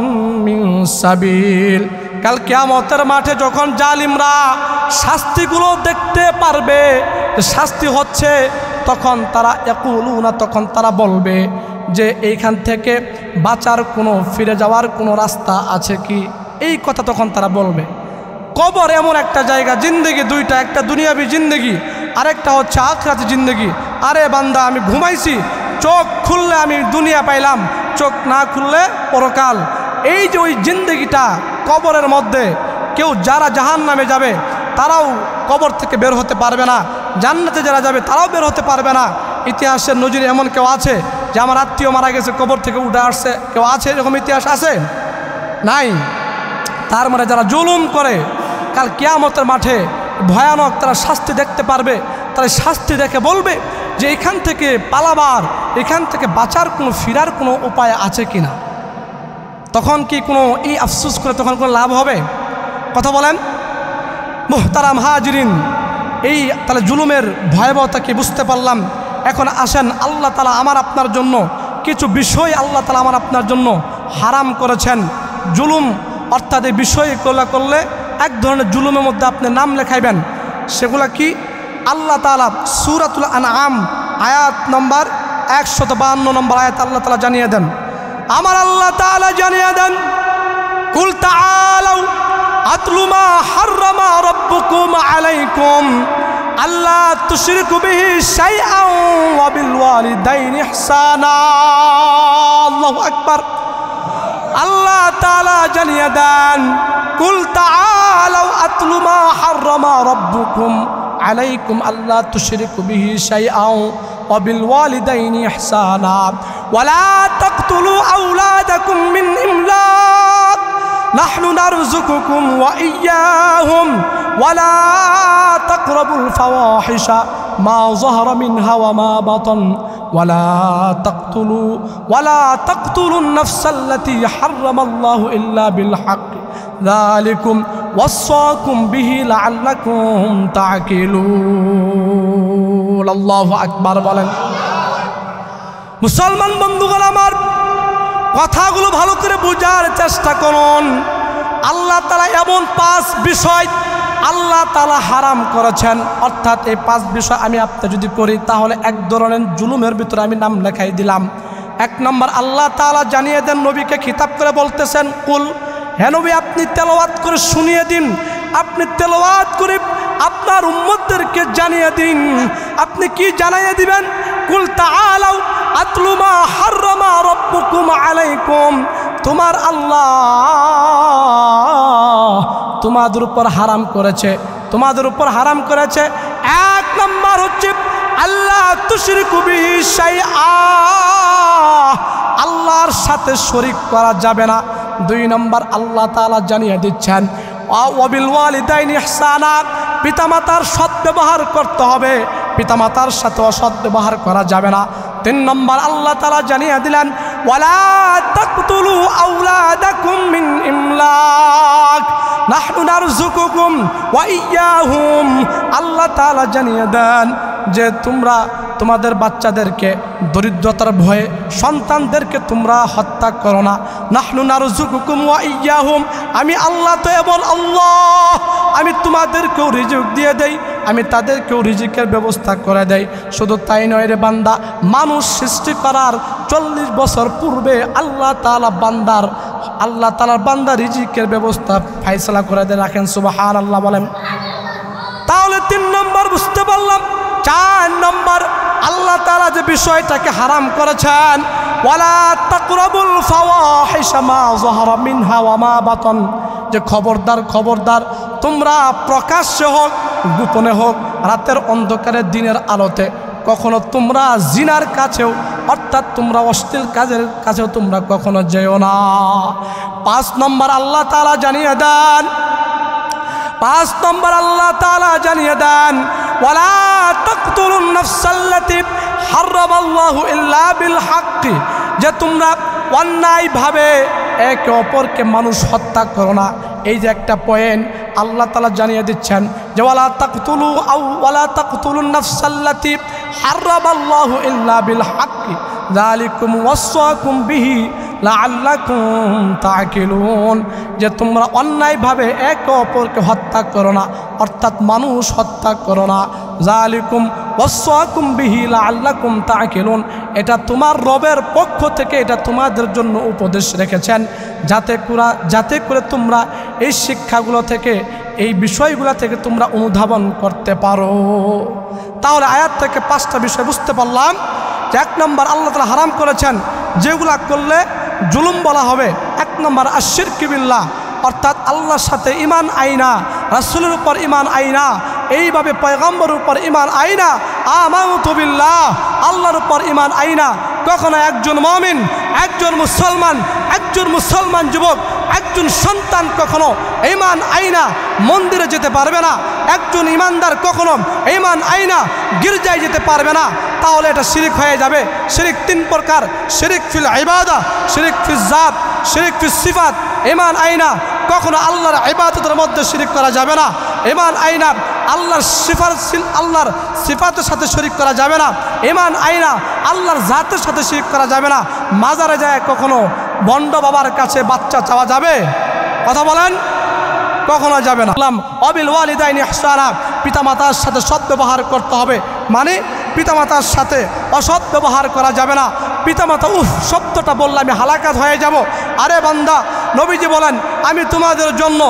[SPEAKER 1] মিন সাবিল। কাল কিয়ামতের মাঠে যখন জালিমরা শাস্তিগুলো দেখতে পারবে, শাস্তি হচ্ছে, তখন তারা ইয়াকুলুনা, তখন তারা বলবে যে এইখান থেকে বাঁচার কোনো, ফিরে যাওয়ার কোনো রাস্তা আছে কি? এই কথা তখন তারা বলবে। কবর এমন একটা জায়গা, জিন্দেগি দুইটা, একটা দুনিয়াবি জিন্দেগি, আরেকটা হচ্ছে আখিরাতি জিন্দেগি। আরে বান্দা, আমি ঘুমাইছি, চোখ খুললে আমি দুনিয়া পাইলাম, চোখ না খুললে পরকাল। এই যে ওই জিন্দেগিটা কবরের মধ্যে, কেউ যারা জাহান্নামে যাবে তারাও কবর থেকে বের হতে পারবে না, জান্নাতে যারা যাবে তারাও বের হতে পারবে না। ইতিহাসের নজিরে এমন কেউ আছে যে আমার আত্মীয় মারা গেছে কবর থেকে উঠে আসছে? কেউ আছে এরকম ইতিহাস আছে? নাই। তার মানে যারা জুলুম করে কাল কিয়ামতের মাঠে ভয়ানক তারা শাস্তি দেখতে পারবে। তারা শাস্তি দেখে বলবে যে এখান থেকে পালাবার, এখান থেকে বাঁচার কোনো, ফিরার কোনো উপায় আছে কিনা। তখন কি কোনো এই আফসোস করে তখন কোনো লাভ হবে? কথা বলেন মুহতারাম হাজিরিন, এই তাহলে জুলুমের ভয়াবহতা কি বুঝতে পারলাম। এখন আসেন, আল্লাহ তাআলা আমার আপনার জন্য কিছু বিষয় আল্লাহ তাআলা আমার আপনার জন্য হারাম করেছেন। জুলুম অর্থাৎ এই বিষয়গুলো করলে এক ধরনের জুলুমের মধ্যে আপনি নাম লেখাইবেন। সেগুলা কি? আল্লাহ তাআলা সূরাতুল আনআম আয়াত নম্বর 152 নম্বর আয়াত আল্লাহ তাআলা জানিয়ে দেন, আমার আল্লাহ তাআলা জানিয়ে দেন কুল তাআলাউ আতলু মা হাররামা রাব্বুকুম আলাইকুম আল্লা তুশরিকু বিহি শাইআন ওয়া বিল ওয়ালিদাইনি ইহসানা। আল্লাহু আকবার। আল্লাহ তাআলা জানিয়ে দেন কুল তাআলাউ আতলু মা হাররামা রাব্বুকুম আলাইকুম আল্লা তুশরিকু বিহি শাইআন ওয়া বিল ওয়ালিদাইনি ইহসানা ওয়া লা তাকতুলু আওলাদাকুম মিন ইমলাক নাহনু নারযুকুকুম ওয়া ইয়্যাহুম ওয়া লা তাকরাবুল ফাওয়াহিশা মা যাহারা মিনহা ওয়া মা বাতান ওয়া লা তাকতুলুন নাফসাল্লাতী হাররামাল্লাহু ইল্লা বিল হক যালিকুম ওয়াসাকুম বিহি লাআল্লাকুম তা'কিলুন। আল্লাহু আকবার বলেন। মুসলমান বন্ধুগণ আমার, কথাগুলো ভালো করে বোঝার চেষ্টা করুন। আল্লাহ তাআলা এমন 5 বিষয় আল্লাহ তাআলা হারাম করেছেন, অর্থাৎ এই 5 বিষয় আমি আপনি যদি করি তাহলে এক ধরনের জুলুমের ভিতরে আমি নাম লেখাই দিলাম। এক নম্বর আল্লাহ তাআলা জানিয়ে দেন, নবীকে খিতাব করে বলতেছেন, কুল, হে নবী আপনি তেলাওয়াত করে শুনিয়ে দিন, আপনি তেলাওয়াত করে আপনার উম্মতদেরকে জানিয়ে দিন। আপনি কি জানিয়ে দিবেন? কুল তাআলাউ আতলু মা হাররামা রাব্বুকুম আলাইকুম, তোমার আল্লাহ তোমাদের উপর হারাম করেছে, তোমাদের উপর হারাম করেছে। এক নম্বর হচ্ছে আল্লাহ তুশরিকু বিহি শাইআ, আল্লাহর সাথে শরীক করা যাবে না। দুই নম্বর আল্লাহ তাআলা জানিয়ে দিচ্ছেন, ওয়াবিল ওয়ালিদাইনি ইহসানা, পিতামাতার সৎ ব্যবহার করতে হবে, পিতামাতার সাথে অসৎ ব্যবহার করা যাবে না। তিন নম্বর আল্লাহ তাআলা জানিয়ে দিলেন, ওয়ালা তাকতুলু আওলাদাকুম মিন ইমলাক নাহনু নারযুকুকুম ওয়া ইয়্যাহুম, আল্লাহ তাআলা জানিয়ে দেন যে তোমরা তোমাদের বাচ্চাদেরকে দরিদ্রতার ভয়ে সন্তানদেরকে তোমরা হত্যা করো না। নাহনু নারযুকুকুম ওয়া ইয়্যাহুম, আমি আল্লাহ তো এমন আল্লাহ, আমি তোমাদেরকেও রিজিক দিয়ে দেই, আমি তাদেরকেও রিজিকের ব্যবস্থা করে দেই। শুধু তাই নয় রে বান্দা, মানুষ সৃষ্টি করার 40 বছর পূর্বে আল্লাহ তাআলার বান্দা রিজিকের ব্যবস্থা ফায়সালা করে দেয়। রাখেন সুবহানাল্লাহ বলেন। তাহলে 3 নম্বর বুঝতে পারলাম। 4 নম্বর আল্লাহ তাআলা যে বিষয়টাকে হারাম করেছেন, ওয়ালা তাকরাবুল ফাওয়াহিশা মা যাহারা মিনহা ওয়া মা বাতান, যে খবরদার তোমরা প্রকাশ্যে হোক গোপনে হোক, রাতের অন্ধকারে দিনের আলোতে কখনো তোমরা জিনার কাছেও, অর্থাৎ তোমরা অশ্লীল কাজের কাছেও তোমরা কখনো যেও না। 5 নম্বর আল্লাহ তাআলা জানিয়ে দেন, 5 নম্বর আল্লাহ তাআলা জানিয়ে দেন, ওয়ালা তাকতুলুন নাফসাল্লাতী হারামাল্লাহু ইল্লা বিল হাক্কি, যে তোমরা অন্যায়ভাবে একে অপরকে মানুষ হত্যা করো না। এই যে একটা পয়েন্ট আল্লাহ তাআলা জানিয়ে দিচ্ছেন যে ওয়ালা তাকতুলুন নাফসাল্লাতী হারামাল্লাহু ইল্লা বিল হাক্কি যালিকুম ওয়াসাকুম বিহি লাআল্লাকুম তাআকিলুন, যে তোমরা অন্যায়ভাবে একে অপরকে হত্যা করো না, অর্থাৎ মানুষ হত্যা করো না। যালিকুম ওয়াসাকুম বিহি লাআল্লাকুম তাআকিলুন, এটা তোমার রবের পক্ষ থেকে এটা তোমাদের জন্য উপদেশ রেখেছেন, যাতে করে তোমরা এই শিক্ষাগুলো থেকে, এই বিষয়গুলো থেকে তোমরা অনুধাবন করতে পারো। তাহলে আয়াত থেকে 5টা বিষয় বুঝতে পারলাম। 1 নম্বর আল্লাহ তাআলা হারাম করেছেন যেগুলা করলে জুলুম বলা হবে। 1 নম্বর আশিরক বিল্লাহ, অর্থাৎ আল্লাহর সাথে ঈমান আইনা, রাসূলের উপর ঈমান আইনা, এইভাবে পয়গম্বরের উপর ঈমান আইনা, আমানতু বিল্লাহ, আল্লাহর উপর ঈমান আইনা। কখনো একজন মুমিন, একজন মুসলমান যুবক, একজন সন্তান কখনো ঈমান আইনা মন্দিরে যেতে পারবে না। একজন ঈমানদার কখনো ঈমান আইনা গির্জায় যেতে পারবে না, তাহলে এটা শিরিক হয়ে যাবে। শিরিক 3 প্রকার: শিরিক ফিল ইবাদা, শিরিক ফিল জাত, শিরিক ফিল সিফাত। ঈমান আইনা কখনো আল্লাহর ইবাদতের মধ্যে শিরিক করা যাবে না। ঈমান আইনা আল্লাহর সিফাতের সাথে শিরিক করা যাবে না। ঈমান আইনা আল্লাহর জাতের সাথে শিরিক করা যাবে না। মাজারে যায় কখনো বন্ড বাবার কাছে বাচ্চা চাওয়া যাবে? কথা বলেন, কখনো যাবে না। অবিল ওয়ালিদাইনি ইহসানা, পিতামাতার সাথে সৎ ব্যবহার করতে হবে, মানে পিতামাতার সাথে অসৎ ব্যবহার করা যাবে না। পিতামাতা শব্দটা বললে আমি হালাকাত হয়ে যাব। আরে বান্দা, নবীজি বলেন আমি তোমাদের জন্য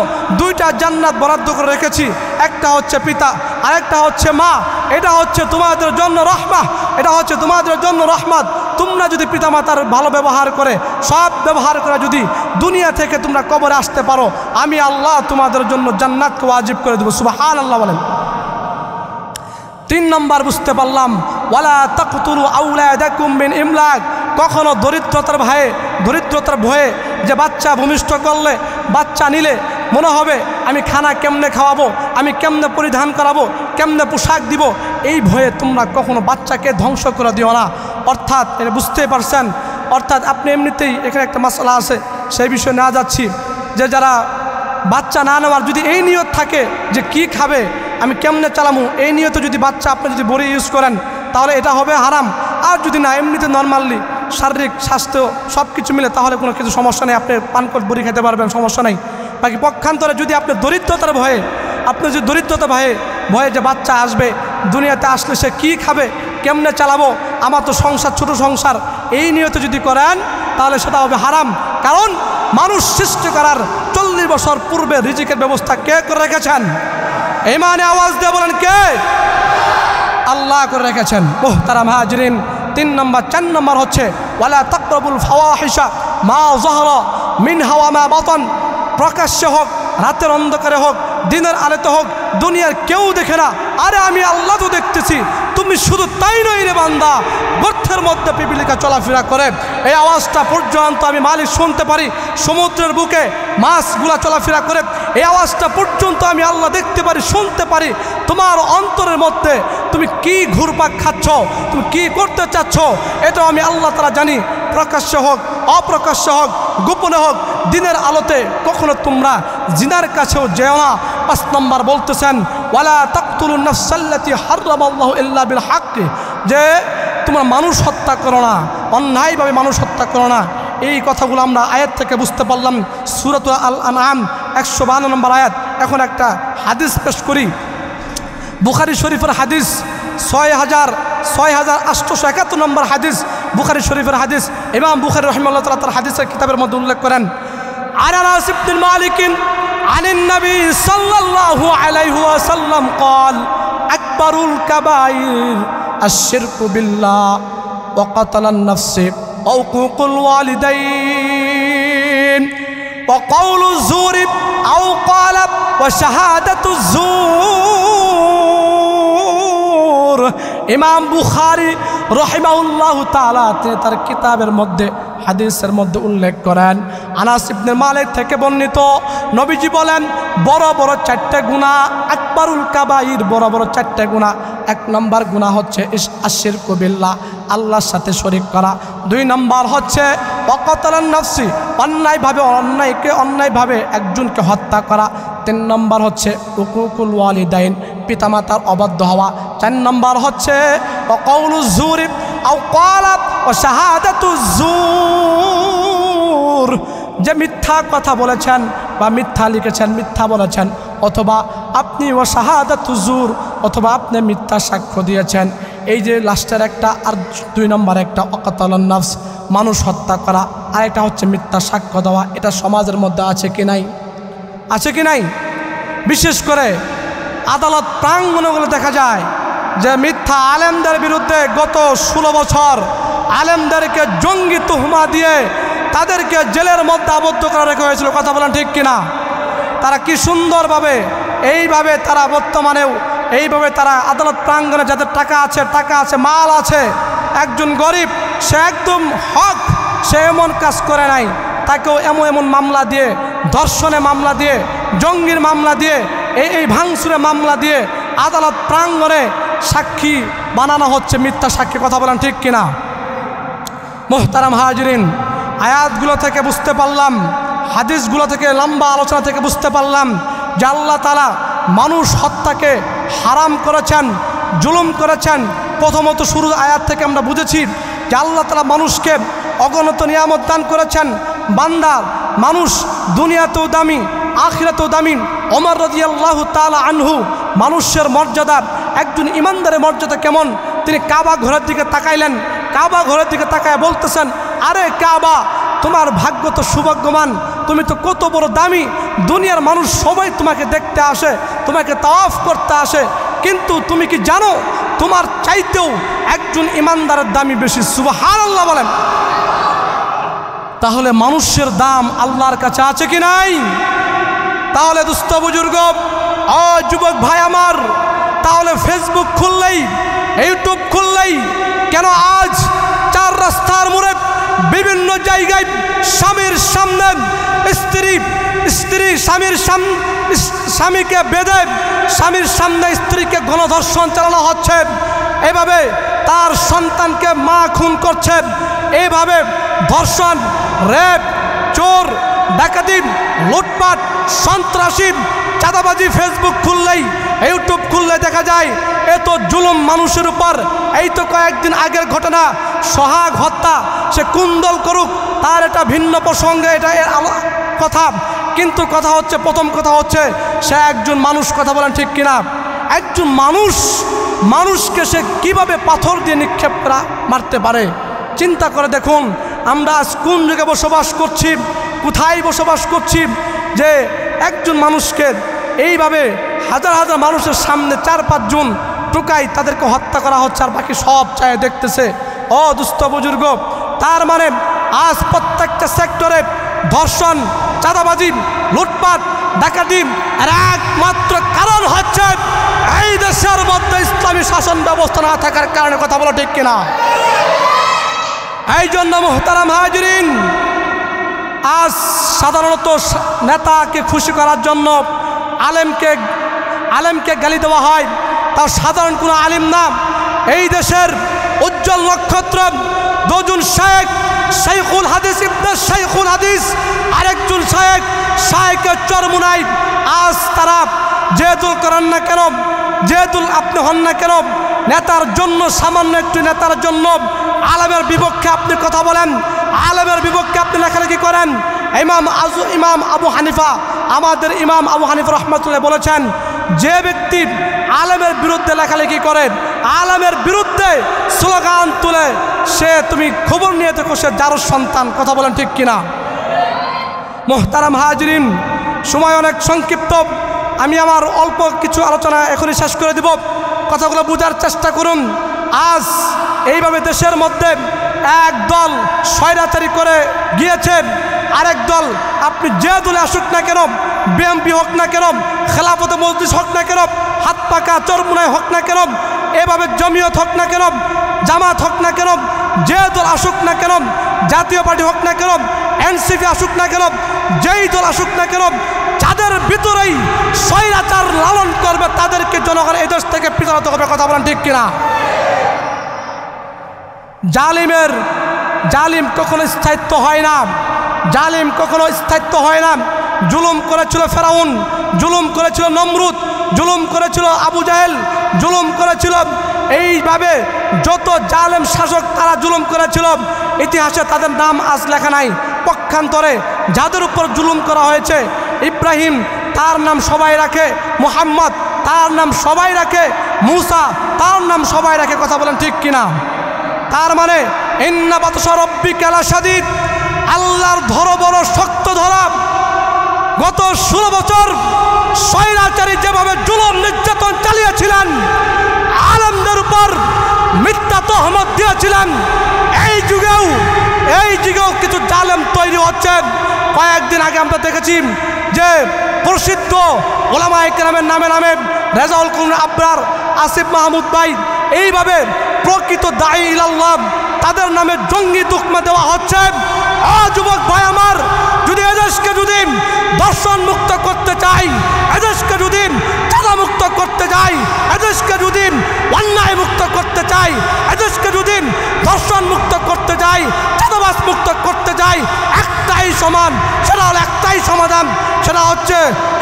[SPEAKER 1] 2টা জান্নাত বরাদ্দ করে রেখেছি, একটা হচ্ছে পিতা, আরেকটা হচ্ছে মা। এটা হচ্ছে তোমাদের জন্য রহমত, এটা হচ্ছে তোমাদের জন্য রহমত। তোমরা যদি পিতামাতার ভালো ব্যবহার করে, সৎ ব্যবহার করে যদি দুনিয়া থেকে তোমরা কবরে আসতে পারো, আমি আল্লাহ তোমাদের জন্য জান্নাতকে ওয়াজিব করে দেব। সুবহানাল্লাহ বলেন। 3 নম্বর বুঝতে পারলাম, ওয়ালা তাকতুলু আওলাদাকুম মিন ইমলাক, কখনো দরিদ্রতার ভয়ে যে বাচ্চা ভূমিষ্ঠ করলে, বাচ্চা নিলে মনে হবে আমি খানা কেমনে খাওয়াবো, আমি কেমনে পরিধান করাবো, কেমনে পোশাক দিব, এই ভয়ে তোমরা কখনো বাচ্চাকে ধ্বংস করে দিও না। অর্থাৎ এটা বুঝতেই পারছেন, অর্থাৎ আপনি এমনিতেই এখানে একটা মাসলা আছে, সেই বিষয়ে না যাচ্ছি, যে যারা বাচ্চা না নেওয়ার যদি এই নিয়ত থাকে যে কি খাবে, আমি কেমনে চালামু, এই নিয়তে যদি বাচ্চা আপনি যদি বড়ি ইউজ করেন, তাহলে এটা হবে হারাম। আর যদি না এমনিতে নর্মালি শারীরিক স্বাস্থ্য সব কিছু মিলে, তাহলে কোনো কিছু সমস্যা নেই, আপনি পান করে বড়ি খেতে পারবেন, সমস্যা নেই। বাকি পক্ষান্তরে যদি আপনি দরিদ্রতার ভয়ে, ভয়ে যে বাচ্চা আসবে, দুনিয়াতে আসলে সে কী খাবে, কেমনে চালাবো, আমার তো সংসার ছোট সংসার, এই নিয়তে যদি করেন তাহলে সেটা হবে হারাম। কারণ মানুষ সৃষ্টি করার 40 বছর পূর্বে রিজিকের ব্যবস্থা কে করে রেখেছেন? এই মানে আওয়াজ দিয়ে বলেন কে? আল্লাহ করে রেখেছেন। মুহতারাম হাজিরিন, 3 নম্বর 4 নম্বর হচ্ছে ওয়ালা তাকরাবুল ফাওয়াহিশা মা যাহরা মিনহা ওয়া মা বাতান। প্রকাশ্যে হোক, রাতের অন্ধকারে হোক, দিনের আলোতে হোক, দুনিয়ার কেউ দেখে না, আরে আমি আল্লাহ তো দেখতেছি। তুমি শুধু তাই নয় রে বান্দা, গর্তের মধ্যে পিপিলিকা চলাফেরা করে, এই আওয়াজটা পর্যন্ত আমি মালিক শুনতে পারি। সমুদ্রের বুকে মাছগুলা চলাফেরা করে, এই আওয়াজটা পর্যন্ত আমি আল্লাহ দেখতে পারি, শুনতে পারি। তোমার অন্তরের মধ্যে তুমি কি ঘুরপাক খাচ্ছ, তুমি কি করতে চাচ্ছ, এটাও আমি আল্লাহ তাআলা জানি। প্রকাশ্যে হোক, অপ্রকাশ্যে হোক, গোপনে হোক, দিনের আলোতে কখনো তোমরা জিনার কাছেও যেও না। 5 নম্বর বলতেছেন ওয়ালা তাকতুলুন নাফসাল্লাতী হারামাল্লাহু ইল্লা বিল হক, যে তোমরা মানুষ হত্যা করো না, অন্যায়ভাবে মানুষ হত্যা করো না। এই কথাগুলো আমরা আয়াত থেকে বুঝতে পারলাম। সূরাত আল আনআম 152 নম্বর আয়াত। এখন একটা হাদিস পেশ করি, বুখারী শরীফের হাদিস 6871 নম্বর হাদিস, বুখারী শরীফের হাদিস। ইমাম বুখারী রাহিমাহুল্লাহ তাআলা তার হাদিসের কিতাবের মধ্যে উল্লেখ করেন, আনাস ইবনে মালিক আনিন নবী সাল্লাল্লাহু আলাইহি ওয়াসাল্লাম قال আকবারুল কাবাইর আশ-শিরকু বিল্লাহ ওয়া কাতালান নাফস ওয়া উকুকুল ওয়ালিদাইন ওয়া কাউলুজ যুর আও ক্বালা ওয়া শাহাদাতুজ যুর। ইমাম বুখারী রাহিমাহুল্লাহু তাআলা তার কিতাবের মধ্যে হাদিসের মধ্যে উল্লেখ করেন, আনাস ইবনে মালিক থেকে বর্ণিত, নবীজি বলেন বড় বড় 4টা গুনাহ, আকবারুল কাবাইর, বড় বড় 4টা গুনাহ। 1 নম্বর গুনাহ হচ্ছে আশ-শিরকু বিল্লাহ, আল্লাহর সাথে শরীক করা। 2 নম্বর হচ্ছে ওয়াকাতালান নাফসি, অন্যায়ভাবে একজনকে হত্যা করা। 3 নম্বর হচ্ছে উকুকুল ওয়ালিদাইন, পিতামাতার অবাধ্য হওয়া। 4 নম্বর হচ্ছে ওয়াকাউলুজ যুর আও ক্বালা ওয়া শাহাদাতুজ যুর, যে মিথ্যা কথা বলেছেন বা মিথ্যা লিখেছেন, মিথ্যা বলেছেন, অথবা আপনি ওয়া শাহাদাতুজ যুর, অথবা আপনি মিথ্যা সাক্ষ্য দিয়েছেন। এই যে লাস্টের একটা, আর 2 নম্বর একটা ওয়াকাতালান নাফস, মানুষ হত্যা করা, আর এটা হচ্ছে মিথ্যা সাক্ষ্য দেওয়া। এটা সমাজের মধ্যে আছে কি নাই? আছে কি নাই? বিশেষ করে আদালত প্রাঙ্গণগুলো দেখা যায় যে মিথ্যা আলেমদের বিরুদ্ধে গত 16 বছর আলেমদেরকে জঙ্গি তুহমা দিয়ে তাদেরকে জেলের মধ্যে আবদ্ধ করে রেখে হয়েছিল। কথা বলেন ঠিক কিনা? তারা কি সুন্দরভাবে এইভাবে তারা বর্তমানেও এইভাবে তারা আদালত প্রাঙ্গণে, যাদের টাকা আছে, মাল আছে, একজন গরিব সে একদম হক, সে এমন কাজ করে নাই, তাকেও এমন মামলা দিয়ে, ধর্ষণে মামলা দিয়ে, জঙ্গির মামলা দিয়ে, এই ভাঙচুরে মামলা দিয়ে আদালত প্রাঙ্গণে সাক্ষী বানানো হচ্ছে, মিথ্যা সাক্ষী। কথা বলেন ঠিক কিনা? মুহতারাম হাজিরিন, আয়াতগুলো থেকে বুঝতে পারলাম, হাদিসগুলো থেকে, লম্বা আলোচনা থেকে বুঝতে পারলাম যে আল্লাহ তাআলা মানুষ হত্যাকে হারাম করেছেন, জুলুম করেছেন। প্রথমত শুরুর আয়াত থেকে আমরা বুঝেছি যে আল্লাহ তাআলা মানুষকে অগণিত নিয়ামত দান করেছেন। বান্দা মানুষ দুনিয়াতেও দামি, আখিরাতেও দামি। ওমর রাদিয়াল্লাহু তাআলা আনহু মানুষের মর্যাদা, একজন ইমানদারের মর্যাদা কেমন, তিনি কাবা ঘরের দিকে তাকাইলেন, কাবা ঘরের দিকে তাকায় বলতেছেন, আরে কাবা, তোমার ভাগ্য তো সৌভাগ্যবান, তুমি তো কত বড় দামি, দুনিয়ার মানুষ সবাই তোমাকে দেখতে আসে, তোমাকে তাওয়াফ করতে আসে, কিন্তু তুমি কি জানো তোমার চাইতেও একজন ইমানদারের দামই বেশি। সুবহানাল্লাহ বলেন। তাহলে মানুষের দাম আল্লাহর কাছে আছে কি নাই? তাহলে দুস্থ বুজুর্গ, যুবক ভাই আমার, তাহলে ফেসবুক খুললেই, ইউটিউব খুললেই কেন আজ 4 রাস্তার মোড়ে বিভিন্ন জায়গায় স্বামীর সামনে স্ত্রী স্বামীকে বেঁধে স্বামীর সামনে স্ত্রীকে গণধর্ষণ চালানো হচ্ছে, এভাবে তার সন্তানকে মা খুন করছে, এইভাবে ধর্ষণ, রেপ, চোর, ডাকাতি, লুটপাট, সন্ত্রাসী, চাঁদাবাজি ফেসবুক খুললেই, ইউটিউব খুললে দেখা যায় এত জুলুম মানুষের উপর। এই তো কয়েকদিন আগের ঘটনা, সোহাগ হত্যা, সে কুন্দল করুক, তার এটা ভিন্ন প্রসঙ্গে, এটা এর কথা, কিন্তু কথা হচ্ছে, প্রথম কথা হচ্ছে সে একজন মানুষ। কথা বলেন ঠিক কিনা? একজন মানুষ মানুষকে সে কীভাবে পাথর দিয়ে নিক্ষেপ মারতে পারে। চিন্তা করে দেখুন আমরা আজ কোন যুগে বসবাস করছি, কোথায় বসবাস করছি, যে একজন মানুষকে এইভাবে হাজার হাজার মানুষের সামনে 4-5 জন টোকাই তাদেরকে হত্যা করা হচ্ছে, আর বাকি সব চায় দেখতেছে। ও দুস্থ বুজুর্গ, তার মানে আজ প্রত্যেকটা সেক্টরে ধর্ষণ, চাঁদাবাজি, লুটপাট, ডাকাতি আর একমাত্র কারণ হচ্ছে এই দেশের মধ্যে ইসলামী শাসন ব্যবস্থা না থাকার কারণে। কথা বলো ঠিক কিনা? এই জন্য মুহতারাম হাজিরিন, আজ সাধারণত নেতাকে খুশি করার জন্য আলেমকে গালি দেওয়া হয়, তাও সাধারণ কোনো আলিম না। এই দেশের উজ্জ্বল নক্ষত্র দুজন শেখ, শেখুল হাদিস ইবনে শেখুল হাদিস, আরেকজন শেখের চরমুনাই। আজ তারা যেহেতুল করেন না কেন, যেহেতুল আপনি হন না কেন, নেতার জন্য, সামান্য একটু নেতার জন্য আলেমের বিপক্ষে আপনি কথা বলেন, আলেমের বিপক্ষে আপনি লেখালেখি করেন। ইমাম আবু হানিফা, আমাদের ইমাম আবু হানিফা রহমতুল্লাহ বলেছেন, যে ব্যক্তি আলেমের বিরুদ্ধে লেখালেখি করে, আলেমের বিরুদ্ধে স্লোগান তুলে, সে তুমি খবর নিয়ে দেখো সে জারুর সন্তান। কথা বলেন ঠিক কিনা? মুহতারাম হাজিরিন, সময় অনেক সংক্ষিপ্ত, আমি আমার অল্প কিছু আলোচনা এখনই শেষ করে দিব। কথাগুলো বোঝার চেষ্টা করুন। আজ এইভাবে দেশের মধ্যে এক দল স্বৈরাচারী করে গিয়েছে, আরেক দল আপনি যে দলে আসুক না কেন, বিএনপি হোক না কেন, খেলাফতে মজলিস হোক না কেন, হাত পাকা চরমুনায় হোক না কেন, এভাবে জমিয়ত হোক না কেন, জামাত হোক না কেন, যে দল আসুক না কেন, জাতীয় পার্টি হোক না কেন, এনসিপি আসুক না কেন, যেই দল আসুক না কেন, যাদের ভিতরেই স্বৈরাচার লালন করবে তাদেরকে জনগণ এই দেশ থেকে পিছাতে হবে। কথা বলেন ঠিক কিনা? জালিম কখনো স্থায়িত্ব হয় না, জালিম কখনো স্থায়িত্ব হয় না। জুলুম করেছিল ফেরাউন, জুলুম করেছিল নমরুদ, জুলুম করেছিল আবু জাহেল, জুলুম করেছিল এইভাবে যত জালেম শাসক তারা জুলুম করেছিল। ইতিহাসে তাদের নাম আজ লেখা নাই। পক্ষান্তরে যাদের উপর জুলুম করা হয়েছে, ইব্রাহিম তার নাম সবাই রাখে, মুহাম্মদ তার নাম সবাই রাখে, মুসা তার নাম সবাই রাখে। কথা বলেন ঠিক কিনা? তার মানে ইন্না বাতশা রাব্বিকা লাশাদীদ, আল্লাহর ধরো বড় শক্ত ধরা। গত 16 বছর স্বৈরাচারী যেভাবে জুলুম নির্যাতন চালিয়েছিলেন, আলেমদের উপর মিথ্যা তহমত দিয়েছিলেন, এই যুগেও কিছু জালেম তৈরি হচ্ছে। কয়েকদিন আগে আমরা দেখেছি যে প্রসিদ্ধ ওলামায়ে কেরামের নামে রেজাউল করিম আবরার, আসিফ মাহমুদ ভাই, এইভাবে প্রকৃত দায়ী ইলাল্লাহ তাদের নামে জঙ্গি তুকমা দেওয়া হচ্ছে। যুবক ভাই আমার, যদি এদেশকে যদি দর্শন মুক্ত করতে চাই, এদেশকে যদি চাঁদা মুক্ত করতে চাই, এদেশকে যদি অন্যায় মুক্ত করতে চাই, এদেশকে যদি দর্শন মুক্ত করতে চাই, চাঁদাবাজ মুক্ত করতে চাই, একটাই সমাধান, সেটা হচ্ছে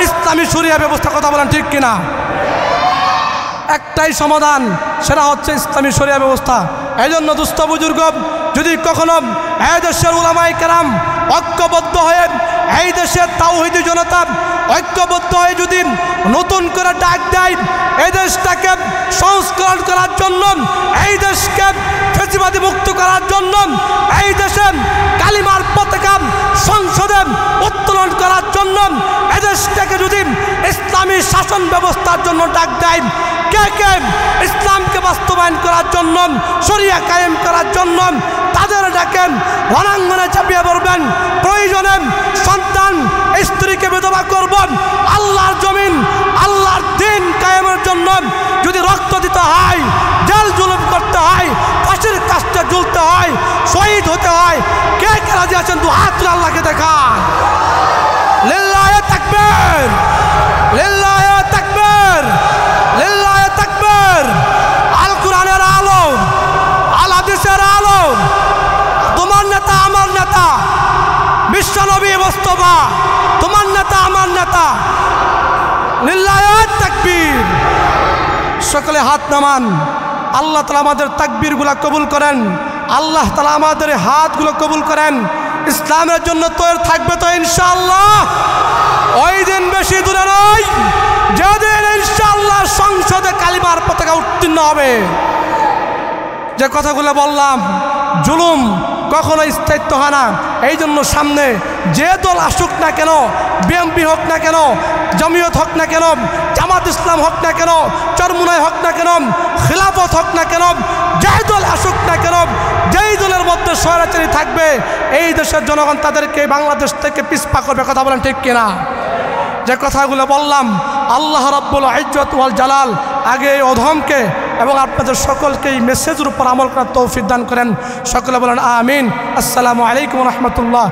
[SPEAKER 1] ইসলামী শরিয়া ব্যবস্থা। কথা বলেন ঠিক কিনা? একটাই সমাধান, সেটা হচ্ছে ইসলামী শরিয়া ব্যবস্থা। এই জন্য দুস্থ বুজুর্গ, যদি কখনো এই দেশের উলামায়ে কেরাম ঐক্যবদ্ধ হয়ে, এই দেশের তাওহীদি জনতা ঐক্যবদ্ধ হয়ে যদি নতুন করে ডাক দেয় এই দেশটাকে সংস্করণ করার জন্য, এই দেশকে ফ্যাসিবাদী মুক্ত করার জন্য, এই দেশে কালিমার পতাকা সংসদে উত্তোলন করার জন্য, এই দেশটাকে যদি ইসলামী শাসন ব্যবস্থার জন্য ডাক দেয়, কে ইসলামকে বাস্তবায়ন করার জন্য, শরিয়া কায়েম করার জন্য তাদের ডাকেন, রণাঙ্গনে চাপিয়ে পড়বেন। প্রয়োজনে সন্তান স্ত্রীকে বিধবা করবেন। আল্লাহর জমিন, আল্লাহর দিন কায়েমের জন্য যদি রক্ত দিতে হয়, জেল জুলুম করতে হয়, ফাঁসির কাস্টে ঝুলতে হয়, শহীদ হতে হয়, কে রাজি আছেন? দু হাত তুলে আল্লাহকে দেখান। লিল্লাহি তাকবীর, লিল্লাহি তাকবীর, লিল্লাহি তাকবীর। আল কোরআনের আলো, আল হাদিসের আলো, তোমার নেতা আমার নেতা, বিশ্বনবী মুস্তাফা তোমার নেতা আমার নেতা। লিল্লাহি তাকবীর। সকলে হাত নামান। আল্লাহ তাআলা আমাদের তাকবীরগুলো কবুল করেন, আল্লাহ তাআলা আমাদের হাতগুলো কবুল করেন। ইসলামের জন্য তৈরি থাকবে তো ইনশাআল্লাহ। ওই দিন বেশি দূরে নয় যেদিন ইনশাআল্লাহ সংসদে কালিমার পতাকা উত্তীর্ণ হবে। যে কথাগুলো বললাম, জুলুম কখনো স্থায়িত্ব হয় না। এই জন্য সামনে যে দল আসুক না কেন, বিএনপি হোক না কেন, জমিয়ত হোক না কেন, জামাত ইসলাম হোক না কেন, চরমুনাই হোক না কেন, খিলাফত হোক না কেন, যেই দল আসুক না কেন, যেই দলের মধ্যে স্বৈরাচারী থাকবে, এই দেশের জনগণ তাদেরকে বাংলাদেশ থেকে পিছপা করবে। কথা বলেন ঠিক কিনা? যে কথাগুলো বললাম, আল্লাহ রাব্বুল ইজ্জত ওয়াল জালাল আগে এই অধমকে এবং আপনাদের সকলকে এই মেসেজের উপর আমল করার তৌফিক দান করেন। সকলে বলেন আমিন। আসসালামু আলাইকুম রহমতুল্লাহ।